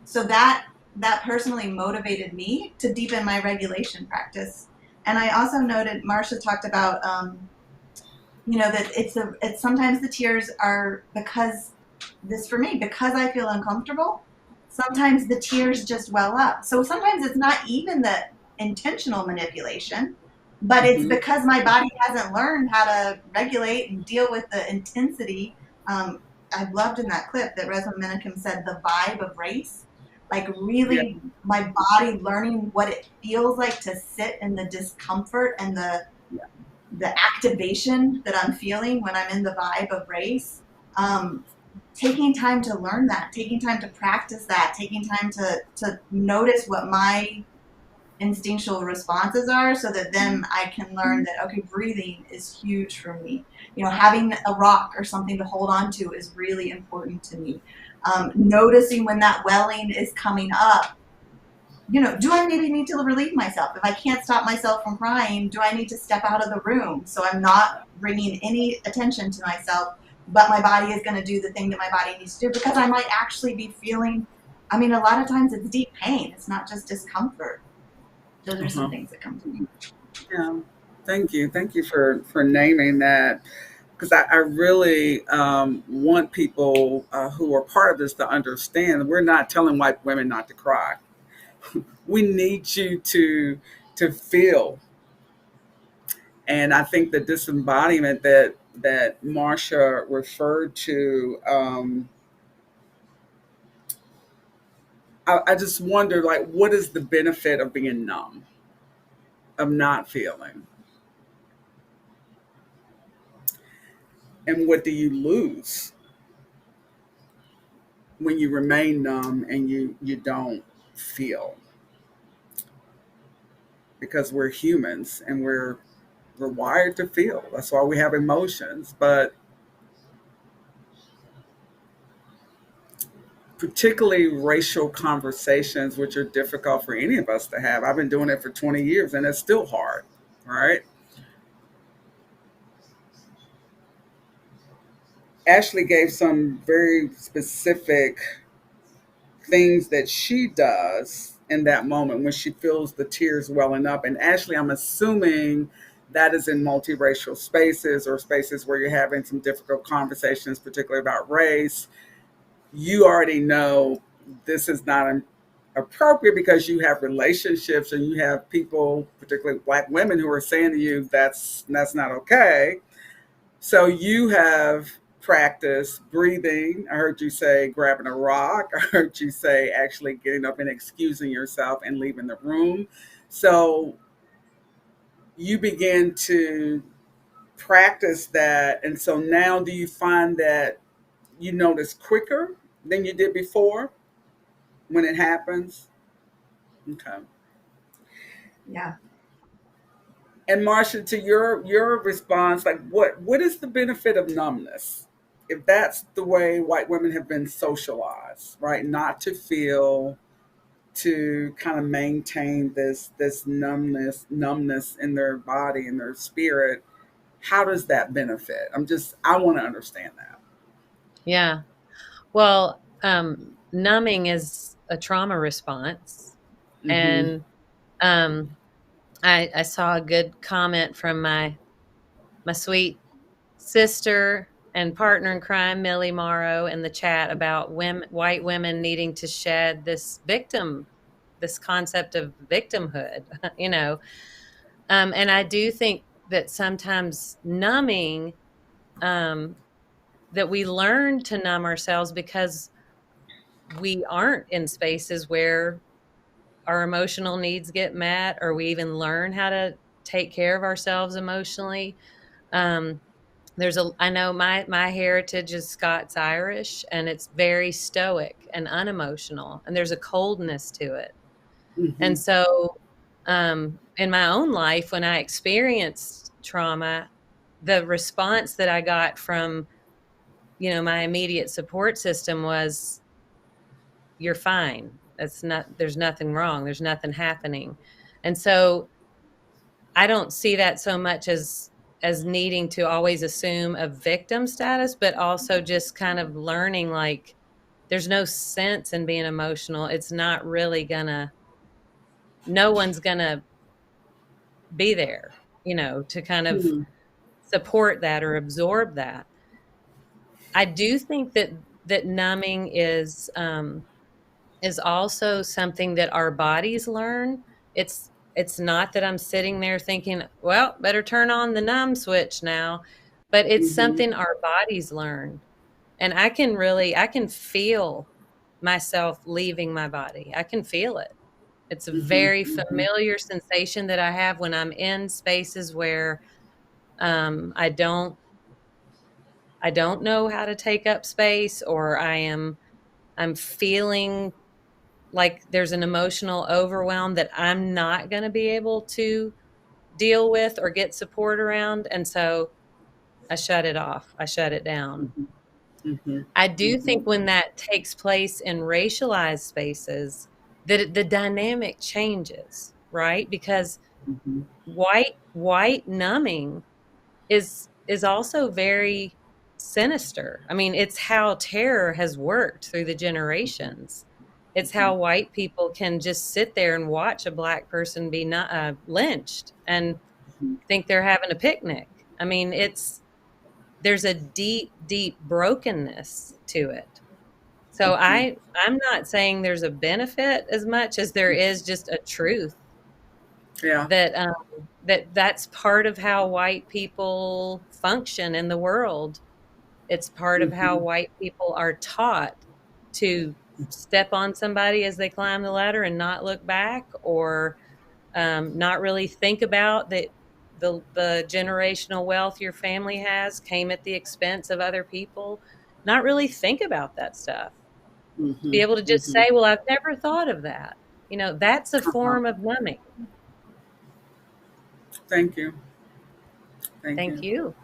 So that personally motivated me to deepen my regulation practice. And I also noted, Marsha talked about, you know, that it's sometimes the tears are because I feel uncomfortable. Sometimes the tears just well up. So sometimes it's not even the intentional manipulation, but it's because my body hasn't learned how to regulate and deal with the intensity. I loved in that clip that Resmaa Menakem said the vibe of race. Like really my body learning what it feels like to sit in the discomfort and the activation that I'm feeling when I'm in the vibe of race. Taking time to learn that, taking time to practice that, taking time to notice what my instinctual responses are so that then I can learn that, okay, breathing is huge for me. You know, having a rock or something to hold on to is really important to me. Noticing when that welling is coming up, you know, do I maybe need to relieve myself? If I can't stop myself from crying, do I need to step out of the room so I'm not bringing any attention to myself, but my body is going to do the thing that my body needs to do because I might actually be feeling, I mean, a lot of times it's deep pain. It's not just discomfort. Those are some things that come to me. Yeah, thank you. Thank you for naming that. because I really want people who are part of this to understand we're not telling white women not to cry. We need you to feel. And I think the disembodiment that Marsha referred to, I just wonder, like, what is the benefit of being numb, of not feeling? And what do you lose when you remain numb and you don't feel? Because we're humans and we're wired to feel. That's why we have emotions. But particularly racial conversations, which are difficult for any of us to have. I've been doing it for 20 years and it's still hard, right? Ashley gave some very specific things that she does in that moment when she feels the tears welling up. And Ashley, I'm assuming that is in multiracial spaces or spaces where you're having some difficult conversations, particularly about race. You already know this is not appropriate because you have relationships and you have people, particularly Black women, who are saying to you that's not okay. So you have practiced breathing. I heard you say grabbing a rock. I heard you say actually getting up and excusing yourself and leaving the room. So you begin to practice that. And so now do you find that you notice quicker than you did before when it happens? Okay. Yeah. And Marsha, to your response, like what is the benefit of numbness? If that's the way white women have been socialized, right? Not to feel, to kind of maintain this numbness in their body and their spirit. How does that benefit? I want to understand that. Yeah. Well, numbing is a trauma response. Mhm. And I saw a good comment from my sweet sister and partner in crime, Millie Morrow, in the chat about white women needing to shed this concept of victimhood, you know. And I do think that sometimes numbing, that we learn to numb ourselves because we aren't in spaces where our emotional needs get met, or we even learn how to take care of ourselves emotionally. I know my heritage is Scots Irish, and it's very stoic and unemotional, and there's a coldness to it. And so, in my own life, when I experienced trauma, the response that I got from, my immediate support system was, "You're fine. There's nothing wrong. There's nothing happening." And so I don't see that so much as needing to always assume a victim status, but also just kind of learning, like, there's no sense in being emotional. It's not really no one's gonna be there, to kind of support that or absorb that. I do think that numbing is also something that our bodies learn. It's not that I'm sitting there thinking, well, better turn on the numb switch now, but it's something our bodies learn. And I can feel myself leaving my body. I can feel it. It's a very familiar sensation that I have when I'm in spaces where I don't know how to take up space, or I'm feeling like there's an emotional overwhelm that I'm not going to be able to deal with or get support around. And so I shut it off. I shut it down. I do think when that takes place in racialized spaces, that the dynamic changes, right? Because white numbing is also very sinister. I mean, it's how terror has worked through the generations. It's how white people can just sit there and watch a Black person be lynched and think they're having a picnic. I mean, there's a deep, deep brokenness to it. So I'm not saying there's a benefit as much as there is just a truth. Yeah. That's part of how white people function in the world. It's part of how white people are taught to step on somebody as they climb the ladder and not look back, or not really think about that the generational wealth your family has came at the expense of other people. Not really think about that stuff. Be able to just say, well, I've never thought of that. That's a form of numbing. Thank you. Thank you.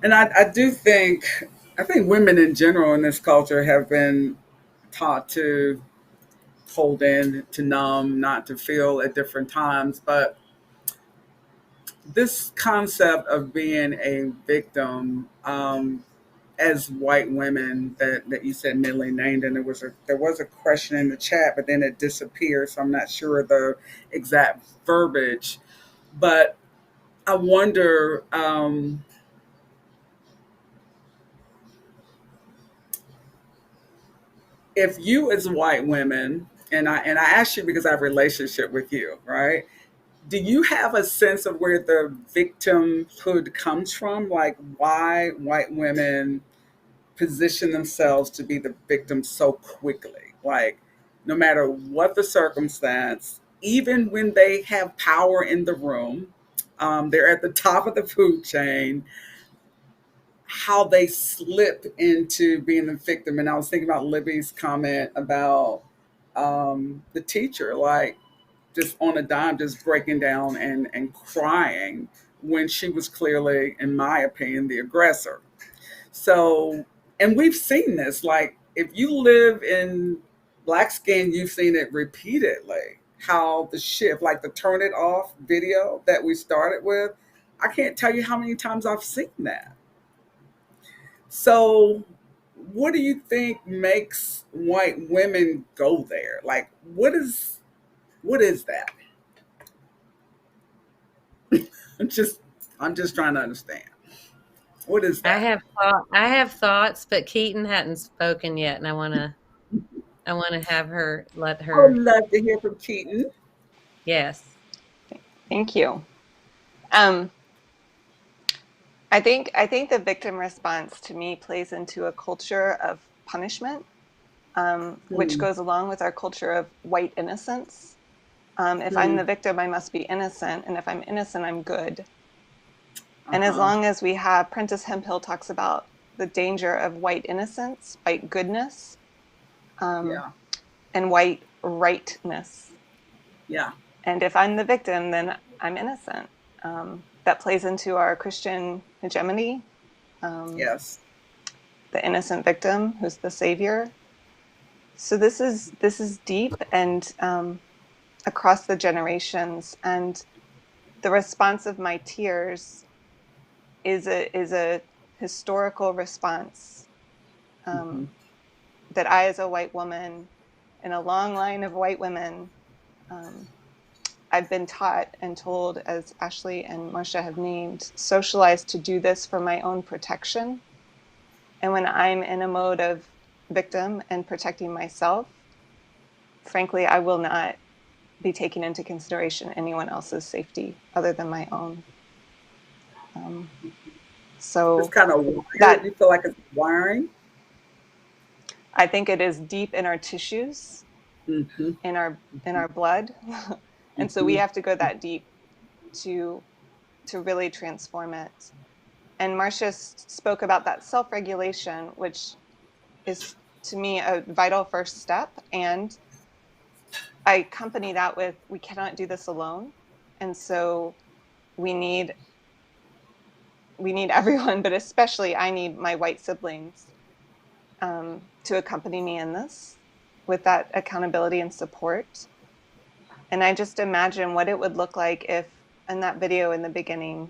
And I think women in general in this culture have been taught to hold in, to numb, not to feel at different times. But this concept of being a victim, as white women that you said Millie named, and there was a question in the chat, but then it disappeared, so I'm not sure the exact verbiage. But I wonder, if you as white women, and I ask you because I have a relationship with you, right? Do you have a sense of where the victimhood comes from? Like why white women position themselves to be the victim so quickly? Like no matter what the circumstance, even when they have power in the room, they're at the top of the food chain, how they slip into being the victim. And I was thinking about Libby's comment about the teacher, like just on a dime, just breaking down and crying when she was clearly, in my opinion, the aggressor. So, and we've seen this, like if you live in Black skin, you've seen it repeatedly, how the shift, like the turn it off video that we started with, I can't tell you how many times I've seen that. So what do you think makes white women go there? Like, what is that? I'm just trying to understand. What is that? I have thoughts, but Keaton hadn't spoken yet, and I want to have her let her. I would love to hear from Keaton. Yes. Thank you. I think the victim response to me plays into a culture of punishment, which goes along with our culture of white innocence. If I'm the victim, I must be innocent, and if I'm innocent, I'm good. And as long as we have, Prentice Hemphill talks about the danger of white innocence, white goodness, and white rightness. Yeah. And if I'm the victim, then I'm innocent. That plays into our Christian hegemony. Yes. The innocent victim who's the savior. So this is deep and across the generations. And the response of my tears is a historical response that I, as a white woman, in a long line of white women, I've been taught and told, as Ashley and Marcia have named, socialized to do this for my own protection. And when I'm in a mode of victim and protecting myself, frankly, I will not be taking into consideration anyone else's safety other than my own. So it's kind of wired. You feel like it's wiring? I think it is deep in our tissues, in our blood. And so we have to go that deep to really transform it. And Marcia spoke about that self-regulation, which is, to me, a vital first step. And I accompany that with, we cannot do this alone. And so we need everyone, but especially I need my white siblings to accompany me in this with that accountability and support. And I just imagine what it would look like if, in that video in the beginning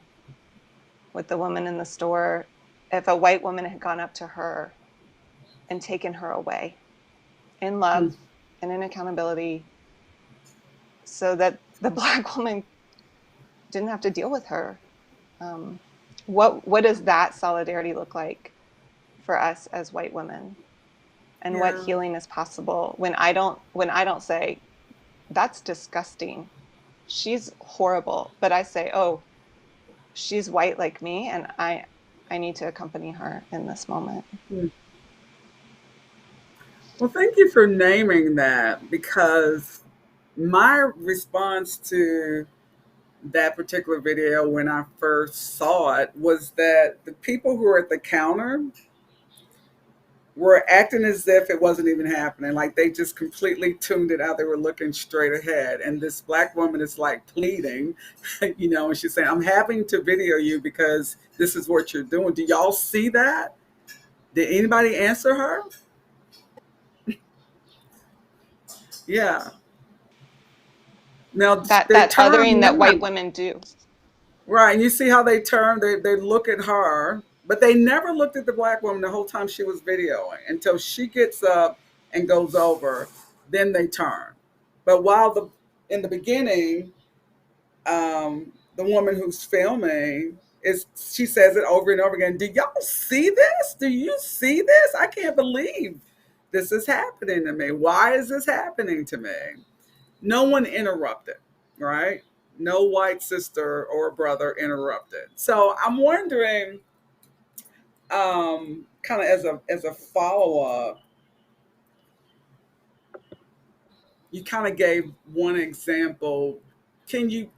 with the woman in the store, if a white woman had gone up to her and taken her away in love and in accountability, so that the Black woman didn't have to deal with her What does that solidarity look like for us as white women? And what healing is possible when I don't say, that's disgusting, she's horrible, but I say, oh, she's white like me, and I need to accompany her in this moment. Well, thank you for naming that, because my response to that particular video when I first saw it was that the people who were at the counter were acting as if it wasn't even happening. Like they just completely tuned it out. They were looking straight ahead. And this Black woman is like pleading, and she's saying, I'm having to video you because this is what you're doing. Do y'all see that? Did anybody answer her? Yeah. Now that othering that white women do. Right. And you see how they turn, they look at her, but they never looked at the Black woman the whole time she was videoing until she gets up and goes over, then they turn. But while in the beginning, the woman who's filming she says it over and over again. Do y'all see this? Do you see this? I can't believe this is happening to me. Why is this happening to me? No one interrupted, right? No white sister or brother interrupted. So I'm wondering, kind of as a follow-up, you kind of gave one example. Can you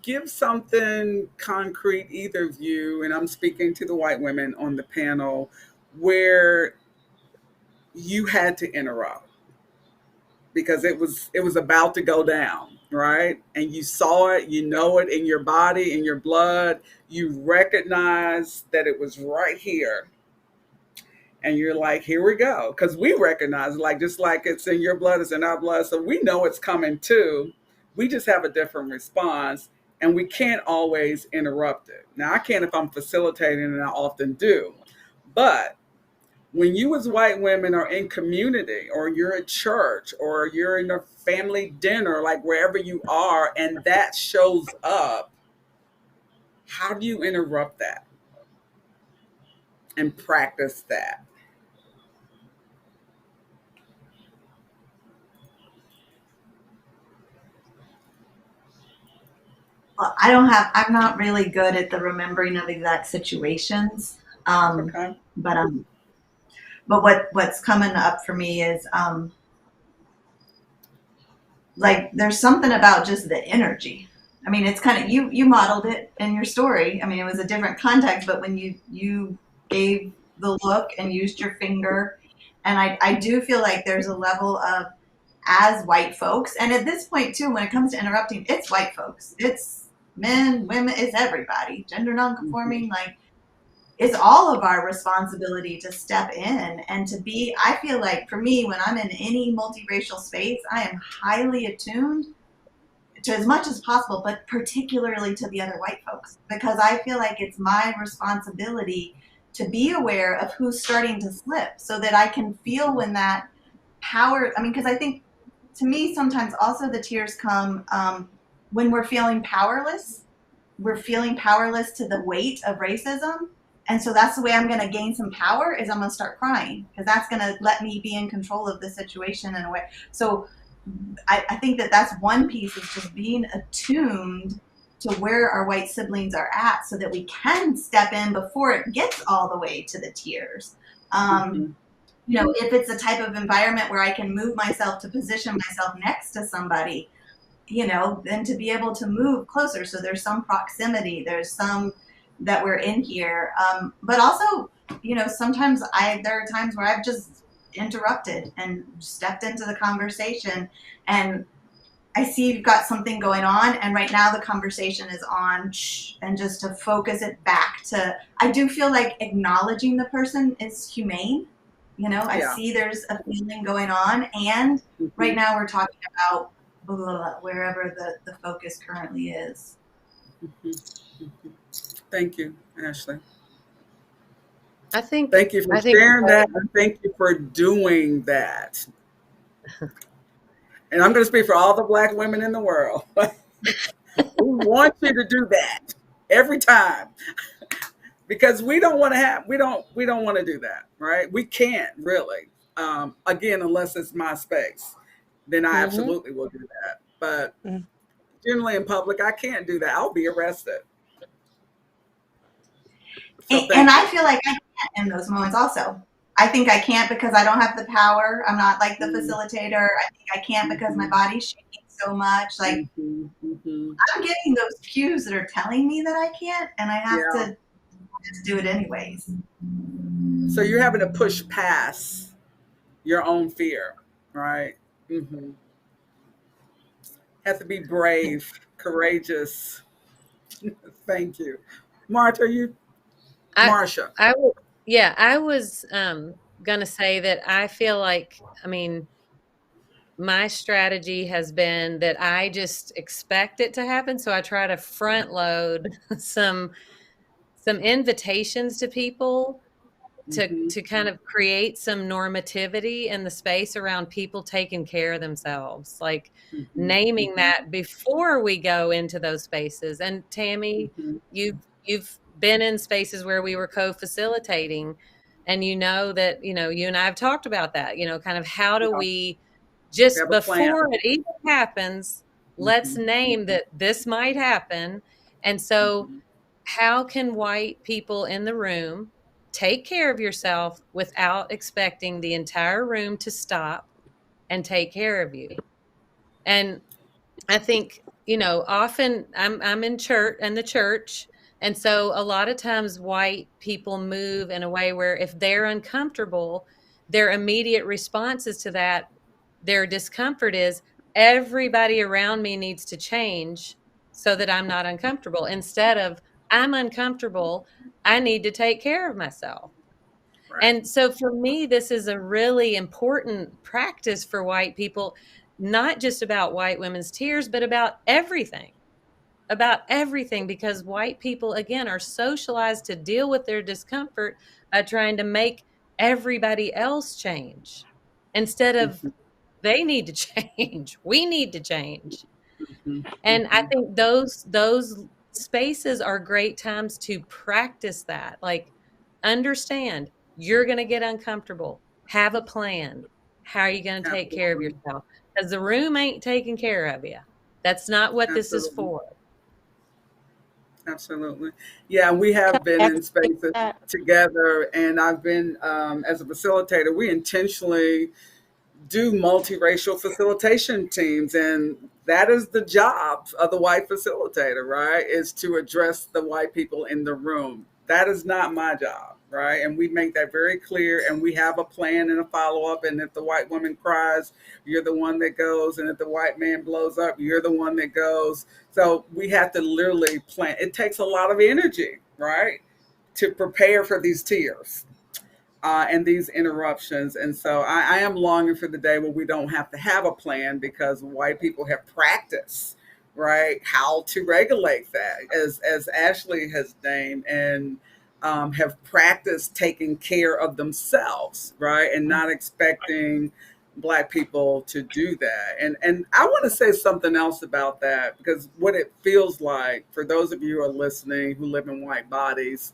give something concrete, either of you, and I'm speaking to the white women on the panel, where you had to interrupt because it was about to go down, right? And you saw it, you know it in your body, in your blood, you recognize that it was right here. And you're like, here we go. Because we recognize, just like it's in your blood, it's in our blood. So we know it's coming too. We just have a different response, and we can't always interrupt it. Now, I can if I'm facilitating, and I often do. But when you as white women are in community, or you're at church, or you're in a family dinner, like wherever you are, and that shows up, how do you interrupt that and practice that? Well, I'm not really good at the remembering of exact situations. Okay. But what's coming up for me is there's something about just the energy. I mean, it's kind of you modeled it in your story. I mean, it was a different context, but when you gave the look and used your finger, and I do feel like there's a level of, as white folks, and at this point too, when it comes to interrupting, it's white folks, it's men, women, it's everybody, gender nonconforming, it's all of our responsibility to step in and to be, I feel like for me, when I'm in any multiracial space, I am highly attuned to as much as possible, but particularly to the other white folks, because I feel like it's my responsibility to be aware of who's starting to slip so that I can feel when that power, because I think to me, sometimes also the tears come when we're feeling powerless. We're feeling powerless to the weight of racism. And so that's the way I'm going to gain some power, is I'm going to start crying, because that's going to let me be in control of the situation in a way. So I think that's one piece, is just being attuned to where our white siblings are at so that we can step in before it gets all the way to the tears. If it's a type of environment where I can move myself to position myself next to somebody, then to be able to move closer. So there's some proximity, there's some that we're in here. But also, sometimes there are times where I've just interrupted and stepped into the conversation, and I see you've got something going on, and right now the conversation is on, and just to focus it back to, I do feel like acknowledging the person is humane. I see there's a feeling going on, and right now we're talking about wherever the focus currently is. Thank you, Ashley. Thank you for sharing that, and thank you for doing that. And I'm going to speak for all the Black women in the world. We want you to do that. every time. Because we don't want to do that, right? We can't really. Again, unless it's my space, then I absolutely will do that. But generally in public, I can't do that. I'll be arrested. So And I feel like I can't in those moments also. I think I can't because I don't have the power. I'm not like the facilitator. I think I can't because my body's shaking so much. Like I'm getting those cues that are telling me that I can't, and I have to just do it anyways. So you're having to push past your own fear, right? Have to be brave, courageous. Thank you. Martha, Marsha. I was gonna say that I feel like, I mean, my strategy has been that I just expect it to happen, so I try to front load some invitations to people to kind of create some normativity in the space around people taking care of themselves, like naming that before we go into those spaces. And Tammy, you've been in spaces where we were co-facilitating, and you know that, you and I have talked about that, kind of how do we just before it even happens, let's name that this might happen. And so how can white people in the room take care of yourself without expecting the entire room to stop and take care of you? And I think, often I'm in the church. And so a lot of times white people move in a way where if they're uncomfortable, their immediate responses to that, their discomfort is everybody around me needs to change so that I'm not uncomfortable, instead of I'm uncomfortable, I need to take care of myself. Right. And so for me, this is a really important practice for white people, not just about white women's tears, but about everything, because white people, again, are socialized to deal with their discomfort by trying to make everybody else change instead of they need to change. We need to change. And I think those spaces are great times to practice that. Like, understand you're going to get uncomfortable. Have a plan. How are you going to take care of yourself? Because the room ain't taking care of you. That's not what this is for. Absolutely. Yeah, we have been in spaces together, and I've been, as a facilitator, we intentionally do multiracial facilitation teams, and that is the job of the white facilitator, right? Is to address the white people in the room. That is not my job, right? And we make that very clear, and we have a plan and a follow-up, and if the white woman cries, you're the one that goes, and if the white man blows up, you're the one that goes. So we have to literally plan. It takes a lot of energy, right, to prepare for these tears. And these interruptions. And so I am longing for the day where we don't have to have a plan, because white people have practiced, right, how to regulate that, as Ashley has named, and have practiced taking care of themselves, right, and not expecting Black people to do that. And I want to say something else about that, because what it feels like for those of you who are listening who live in white bodies,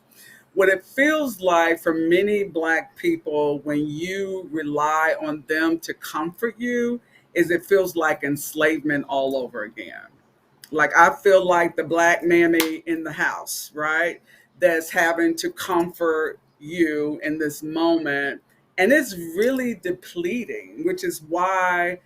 what it feels like for many Black people when you rely on them to comfort you is it feels like enslavement all over again. Like, I feel like the Black mammy in the house, right, that's having to comfort you in this moment. And it's really depleting, which is why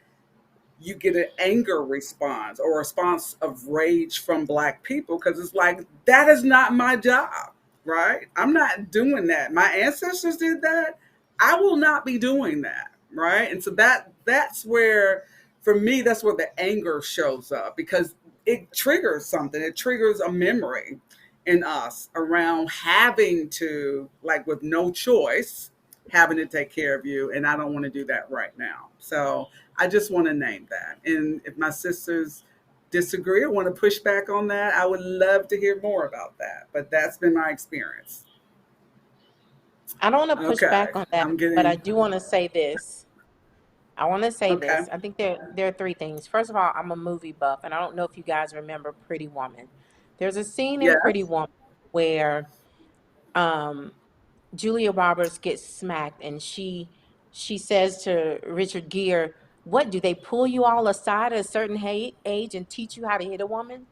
you get an anger response or a response of rage from Black people, because it's like, that is not my job. Right? I'm not doing that. My ancestors did that. I will not be doing that. Right? And so that's where, for me, that's where the anger shows up, because it triggers something. It triggers a memory in us around having to, like, with no choice, having to take care of you. And I don't want to do that right now. So I just want to name that. And if my sisters disagree or want to push back on that, I would love to hear more about that. But that's been my experience. I don't want to push back on that, but I do want to say this. I think there are three things. First of all, I'm a movie buff, and I don't know if you guys remember Pretty Woman. There's a scene in Yes. Pretty Woman where Julia Roberts gets smacked, and she says to Richard Gere, "What do they pull you all aside at a certain age and teach you how to hit a woman?"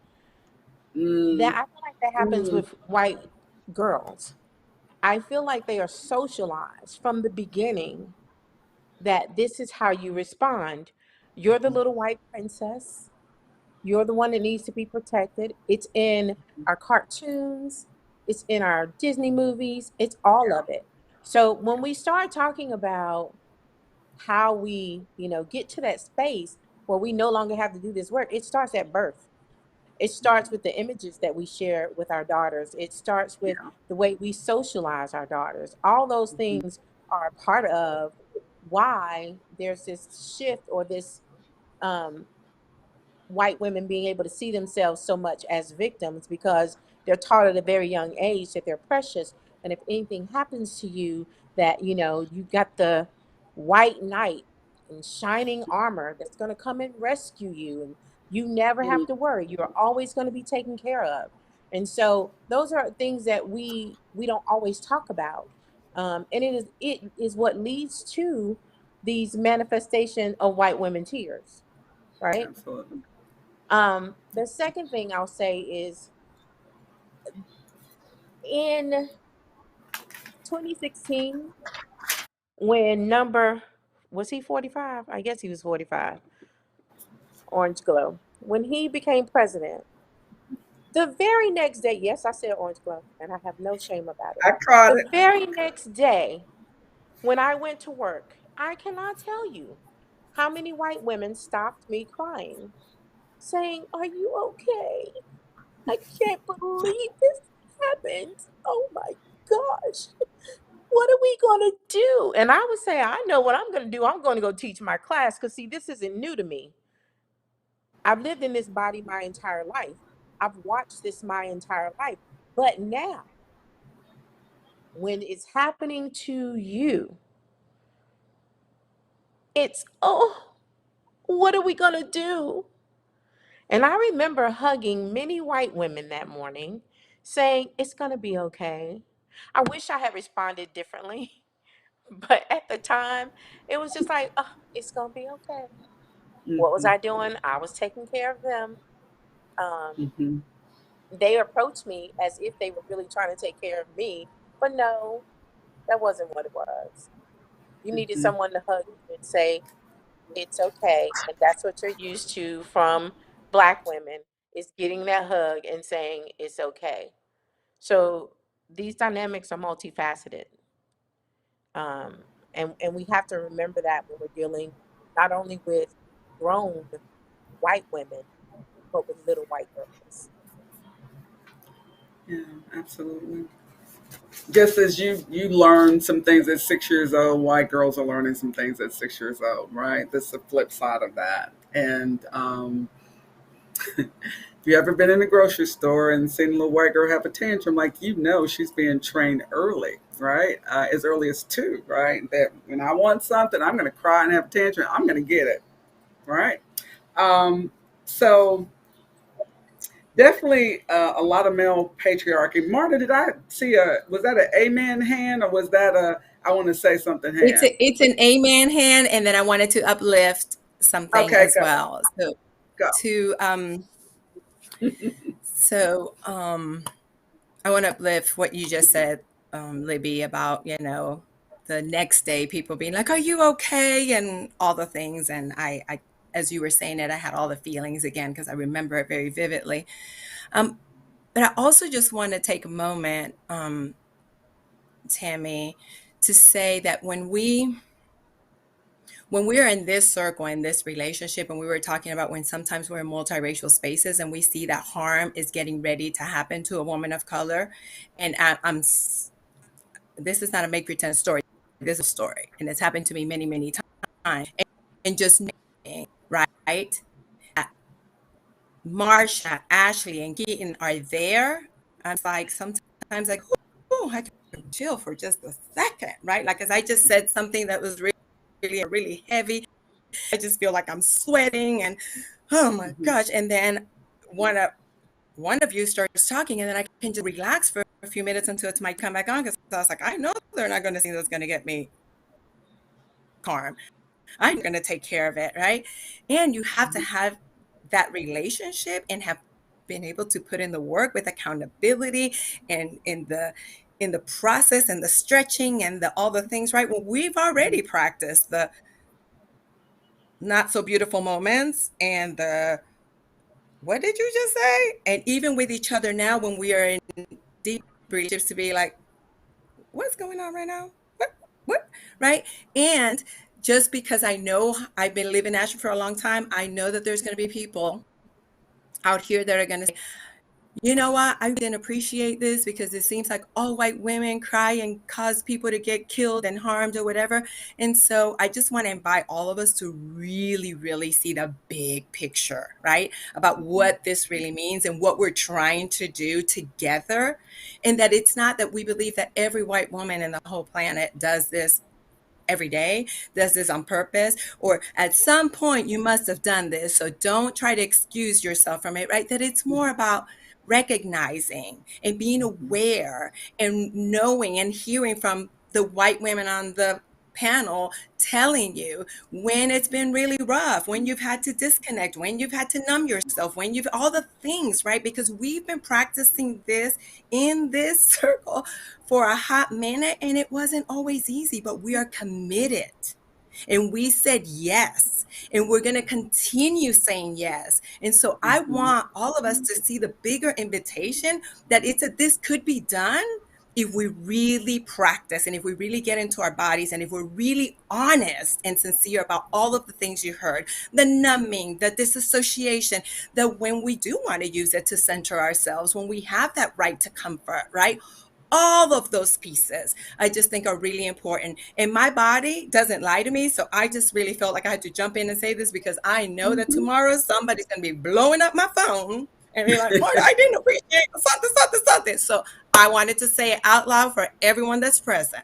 That I feel like that happens with white girls. I feel like they are socialized from the beginning that this is how you respond. You're the little white princess. You're the one that needs to be protected. It's in our cartoons, it's in our Disney movies, it's all of it. So when we start talking about how we, get to that space where we no longer have to do this work, it starts at birth. It starts with the images that we share with our daughters. It starts with the way we socialize our daughters. All those things are a part of why there's this shift or this white women being able to see themselves so much as victims, because they're taught at a very young age that they're precious. And if anything happens to you, that, you got the white knight in shining armor that's going to come and rescue you. And you never have to worry. You're always going to be taken care of. And so those are things that we don't always talk about. And it is what leads to these manifestation of white women tears, right? Absolutely. The second thing I'll say is in 2016, when was he 45? I guess he was 45. Orange Glow. When he became president, the very next day, yes, I said Orange Glow, and I have no shame about it. I caught The it. very next day, when I went to work, I cannot tell you how many white women stopped me crying, saying, "Are you okay? I can't believe this happened. Oh my gosh. What are we going to do?" And I would say, I know what I'm going to do. I'm going to go teach my class, because, see, this isn't new to me. I've lived in this body my entire life. I've watched this my entire life. But now, when it's happening to you, it's, oh, what are we going to do? And I remember hugging many white women that morning, saying, it's going to be okay. I wish I had responded differently. But at the time, it was just like, oh, it's going to be okay. What was I doing? I was taking care of them. They approached me as if they were really trying to take care of me. But no, that wasn't what it was. You needed someone to hug you and say, it's okay. And that's what you're used to from Black women, is getting that hug and saying, it's okay. So these dynamics are multifaceted. And we have to remember that when we're dealing not only with grown white women, but with little white girls. Yeah, absolutely. Just as you learn some things at 6 years old, white girls are learning some things at 6 years old, right? That's the flip side of that. And if you ever been in a grocery store and seen a little white girl have a tantrum, like, she's being trained early, right? As early as 2, right? That when I want something, I'm going to cry and have a tantrum. I'm going to get it, right? So definitely a lot of male patriarchy. Marta, did I see was that an amen hand, or was that I want to say something hand? It's an amen hand, and then I wanted to uplift something as well. So I want to uplift what you just said, Libby, about, the next day people being like, are you okay? And all the things. And I as you were saying it, I had all the feelings again, because I remember it very vividly. But I also just want to take a moment, Tammy, to say that when we're in this circle, in this relationship, and we were talking about when sometimes we're in multiracial spaces and we see that harm is getting ready to happen to a woman of color, and this is not a make pretend story, this is a story, and it's happened to me many, many times, and just knowing, right, Marsha, Ashley, and Keaton are there, I'm like, sometimes like, oh, I can chill for just a second, right? Like, as I just said something that was really heavy, I just feel like I'm sweating, and oh my gosh. And then want to one of you starts talking, and then I can just relax for a few minutes until it's my come back on, because I was like, I know they're not going to see that's going to get me harm. I'm going to take care of it, right? And you have to have that relationship and have been able to put in the work with accountability and in the process and the stretching and all the things, right? Well, we've already practiced the not so beautiful moments and the what did you just say? And even with each other now, when we are in deep relationships, to be like, what's going on right now? What? Right? And just because I know I've been living in Asheville for a long time, I know that there's going to be people out here that are going to say, you know what? I didn't appreciate this because it seems like all white women cry and cause people to get killed and harmed or whatever. And so I just want to invite all of us to really, really see the big picture, right? About what this really means and what we're trying to do together. And that it's not that we believe that every white woman in the whole planet does this every day, does this on purpose, or at some point you must have done this. So don't try to excuse yourself from it, right? That it's more about recognizing and being aware and knowing and hearing from the white women on the panel telling you when it's been really rough, when you've had to disconnect, when you've had to numb yourself, when you've all the things, right? Because we've been practicing this in this circle for a hot minute, and it wasn't always easy, but we are committed. And we said yes, and we're going to continue saying yes. And so I want all of us to see the bigger invitation that this could be done if we really practice and if we really get into our bodies and if we're really honest and sincere about all of the things you heard, the numbing, the disassociation, that when we do want to use it to center ourselves, when we have that right to comfort, right? All of those pieces I just think are really important. And my body doesn't lie to me. So I just really felt like I had to jump in and say this because I know that tomorrow somebody's going to be blowing up my phone and be like, oh, I didn't appreciate something. So I wanted to say it out loud for everyone that's present.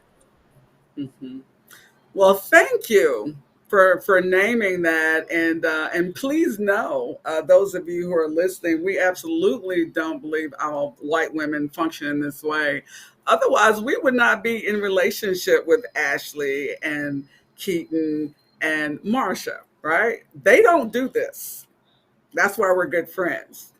Well, thank you for naming that, and please know, those of you who are listening, we absolutely don't believe all white women function in this way. Otherwise, we would not be in relationship with Ashley and Keaton and Marsha, right? They don't do this. That's why we're good friends.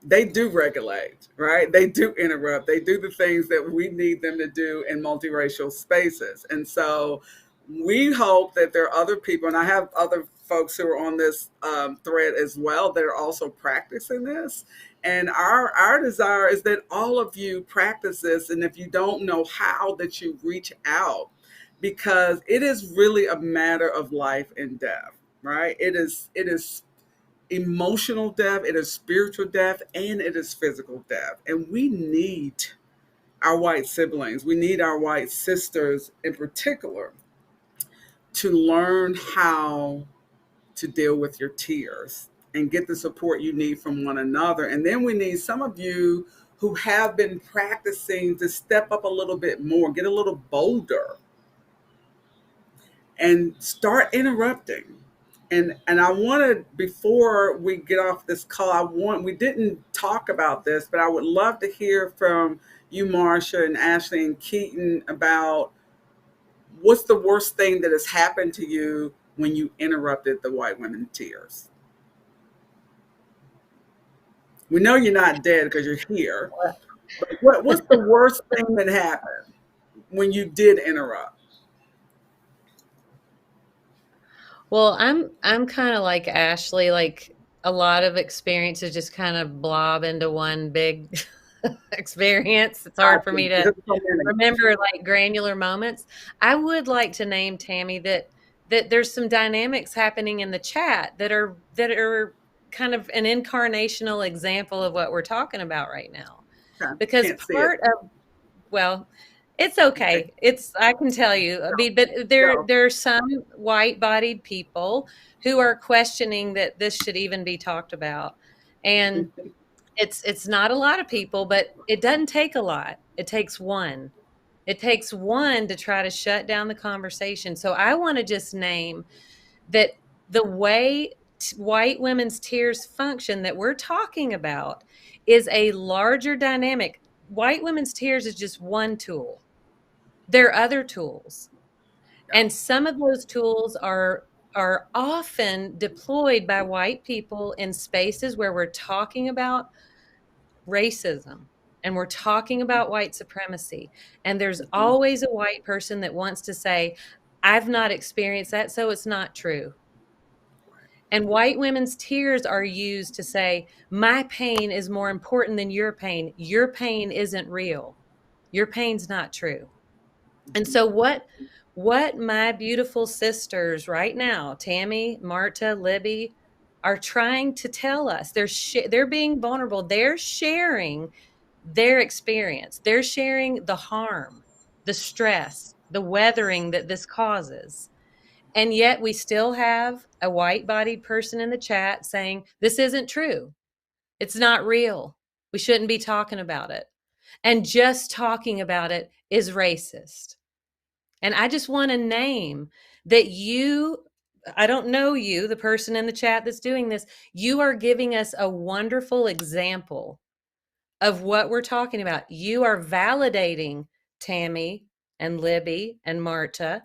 They do regulate, right? They do interrupt. They do the things that we need them to do in multiracial spaces. And so we hope that there are other people, and I have other folks who are on this thread as well that are also practicing this. And our desire is that all of you practice this. And if you don't know how, that you reach out, because it is really a matter of life and death, right? It is emotional death, it is spiritual death, and it is physical death. And we need our white siblings, we need our white sisters in particular to learn how to deal with your tears and get the support you need from one another. And then we need some of you who have been practicing to step up a little bit more, get a little bolder, and start interrupting. And I wanted, before we get off this call, we didn't talk about this, but I would love to hear from you, Marsha and Ashley and Keaton, about what's the worst thing that has happened to you when you interrupted the white women tears? We know you're not dead because you're here. But what's the worst thing that happened when you did interrupt? Well, I'm kind of like Ashley, like a lot of experiences just kind of blob into one big experience. It's hard for me to remember like granular moments. I would like to name, Tammy, that there's some dynamics happening in the chat that are kind of an incarnational example of what we're talking about right now. Because part of, well, it's okay. I can tell you. I mean, but there are some white-bodied people who are questioning that this should even be talked about. And it's not a lot of people, but it doesn't take a lot. It takes one. It takes one to try to shut down the conversation. So I want to just name that the way white women's tears function that we're talking about is a larger dynamic. White women's tears is just one tool. There are other tools. And some of those tools are often deployed by white people in spaces where we're talking about racism and we're talking about white supremacy. And there's always a white person that wants to say, I've not experienced that, so it's not true. And white women's tears are used to say, my pain is more important than your pain. Your pain isn't real. Your pain's not true. And so what my beautiful sisters right now, Tammy, Marta, Libby, are trying to tell us, they're being vulnerable. They're sharing their experience. They're sharing the harm, the stress, the weathering that this causes. And yet we still have a white-bodied person in the chat saying, this isn't true. It's not real. We shouldn't be talking about it. And just talking about it is racist. And I just want to name that I don't know you, the person in the chat that's doing this, you are giving us a wonderful example of what we're talking about. You are validating Tammy and Libby and Marta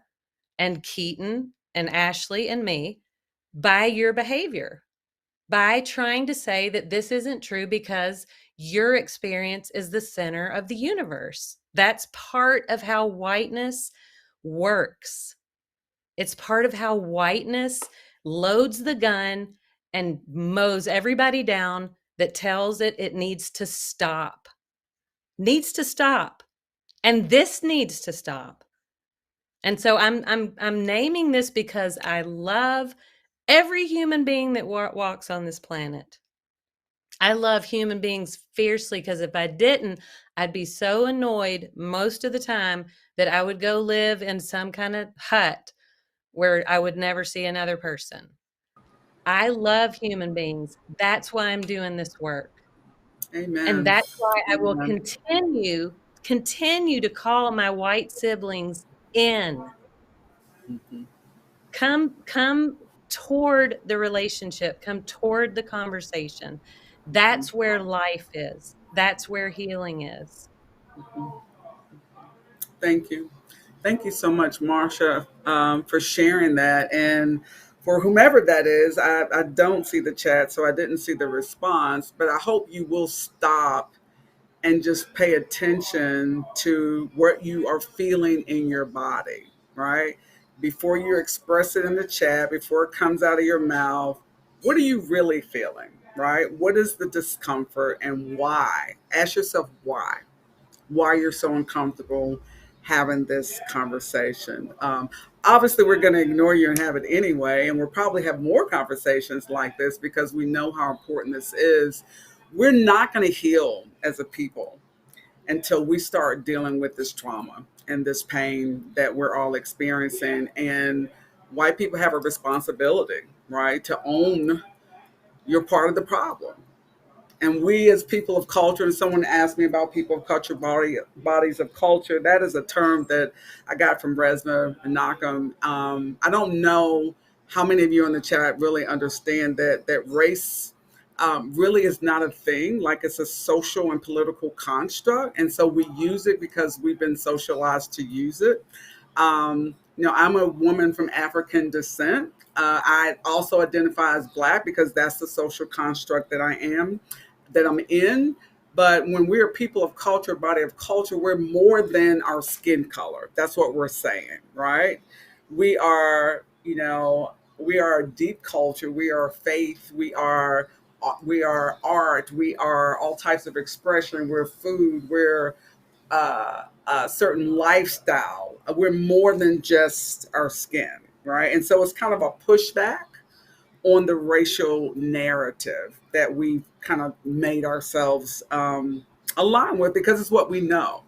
and Keaton and Ashley and me by your behavior, by trying to say that this isn't true because your experience is the center of the universe. That's part of how whiteness works. It's part of how whiteness loads the gun and mows everybody down that tells it needs to stop. Needs to stop. And this needs to stop. And so I'm naming this because I love every human being that walks on this planet. I love human beings fiercely because if I didn't, I'd be so annoyed most of the time that I would go live in some kind of hut where I would never see another person. I love human beings. That's why I'm doing this work. Amen. And that's why I will continue to call my white siblings in. Mm-hmm. Come toward the relationship, come toward the conversation. That's where life is. That's where healing is. Thank you. Thank you so much, Marsha, for sharing that. And for whomever that is, I don't see the chat, so I didn't see the response, but I hope you will stop and just pay attention to what you are feeling in your body, right? Before you express it in the chat, before it comes out of your mouth, what are you really feeling, right? What is the discomfort and why? Ask yourself why you're so uncomfortable having this conversation. Obviously, we're going to ignore you and have it anyway, and we'll probably have more conversations like this because we know how important this is. We're not going to heal as a people until we start dealing with this trauma and this pain that we're all experiencing. And white people have a responsibility, right, to own you're part of the problem. And we as people of culture, and someone asked me about people of culture, bodies of culture, that is a term that I got from Resna Menachem. I don't know how many of you in the chat really understand that race really is not a thing, like it's a social and political construct. And so we use it because we've been socialized to use it. I'm a woman from African descent. I also identify as Black because that's the social construct that I'm in. But when we're people of culture, body of culture, we're more than our skin color. That's what we're saying, right? We are, we are a deep culture. We are faith. We are art. We are all types of expression. We're food. We're a certain lifestyle. We're more than just our skin, right? And so it's kind of a pushback on the racial narrative that we've kind of made ourselves align with because it's what we know.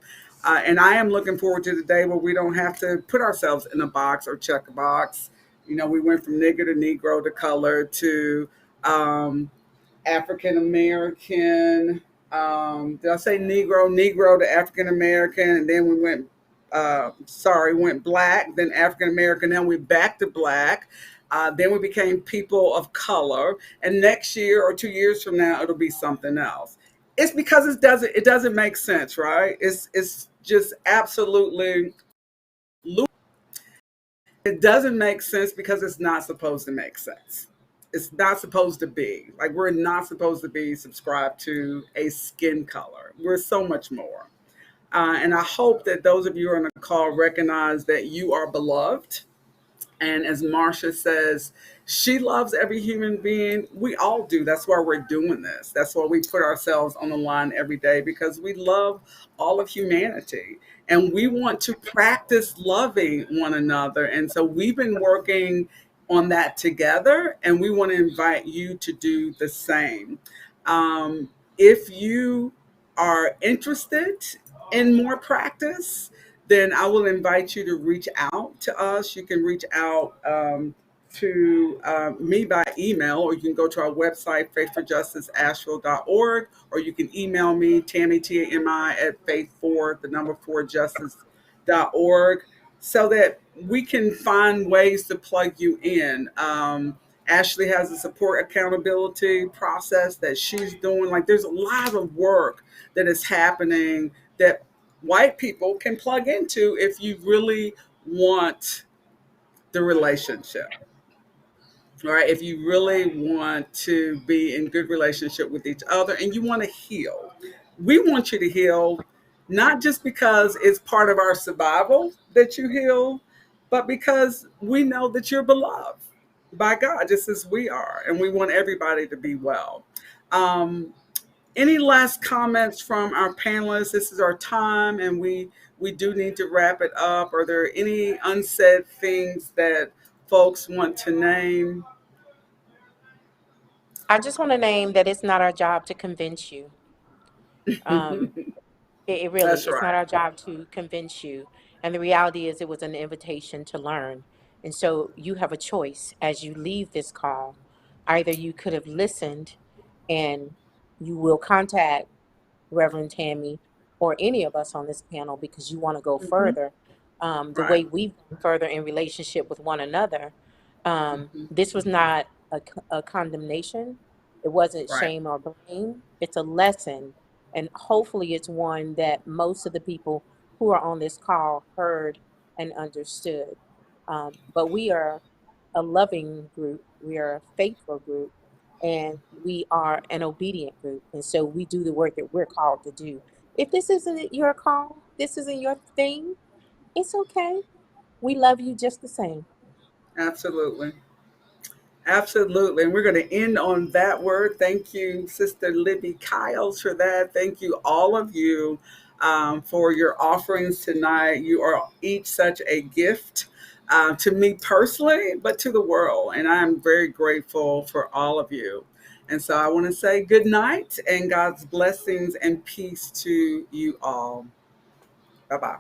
And I am looking forward to the day where we don't have to put ourselves in a box or check a box. We went from nigger to Negro to color to African American. Did I say Negro to African American? And then we went Black, then African American, then we back to Black. Then we became people of color. And next year or 2 years from now, it'll be something else. It's because it doesn't make sense, right? It's just absolutely, it doesn't make sense because it's not supposed to make sense. It's not supposed to be. Like, we're not supposed to be subscribed to a skin color. We're so much more. And I hope that those of you who are on the call recognize that you are beloved. And as Marsha says, she loves every human being. We all do. That's why we're doing this. That's why we put ourselves on the line every day, because we love all of humanity. And we want to practice loving one another. And so we've been working on that together, and we want to invite you to do the same. If you are interested in more practice, then I will invite you to reach out to us. You can reach out to me by email, or you can go to our website, faithforjusticeasheville.org, or you can email me, Tammy, T-A-M-I, at faith4justice.org, so that we can find ways to plug you in. Ashley has a support accountability process that she's doing. Like, there's a lot of work that is happening that white people can plug into if you really want the relationship. All right, if you really want to be in good relationship with each other and you want to heal. We want you to heal, not just because it's part of our survival that you heal, but because we know that you're beloved by God, just as we are, and we want everybody to be well. Any last comments from our panelists? This is our time, and we do need to wrap it up. Are there any unsaid things that folks want to name? I just want to name that it's not our job to convince you. It really, That's it's not right. our job to convince you. And the reality is, it was an invitation to learn. And so you have a choice as you leave this call. Either you could have listened and you will contact Reverend Tammy or any of us on this panel because you want to go further, the Right. way we've gone further in relationship with one another. This was not a condemnation. It wasn't Right. shame or blame. It's a lesson. And hopefully it's one that most of the people who are on this call heard and understood. But we are a loving group. We are a faithful group. And we are an obedient group. And so we do the work that we're called to do. If this isn't your call, this isn't your thing, it's okay. We love you just the same. Absolutely. Absolutely. And we're going to end on that word. Thank you, Sister Libby Kyles, for that. Thank you, all of you, for your offerings tonight. You are each such a gift to me personally, but to the world. And I'm very grateful for all of you. And so I want to say good night and God's blessings and peace to you all. Bye-bye.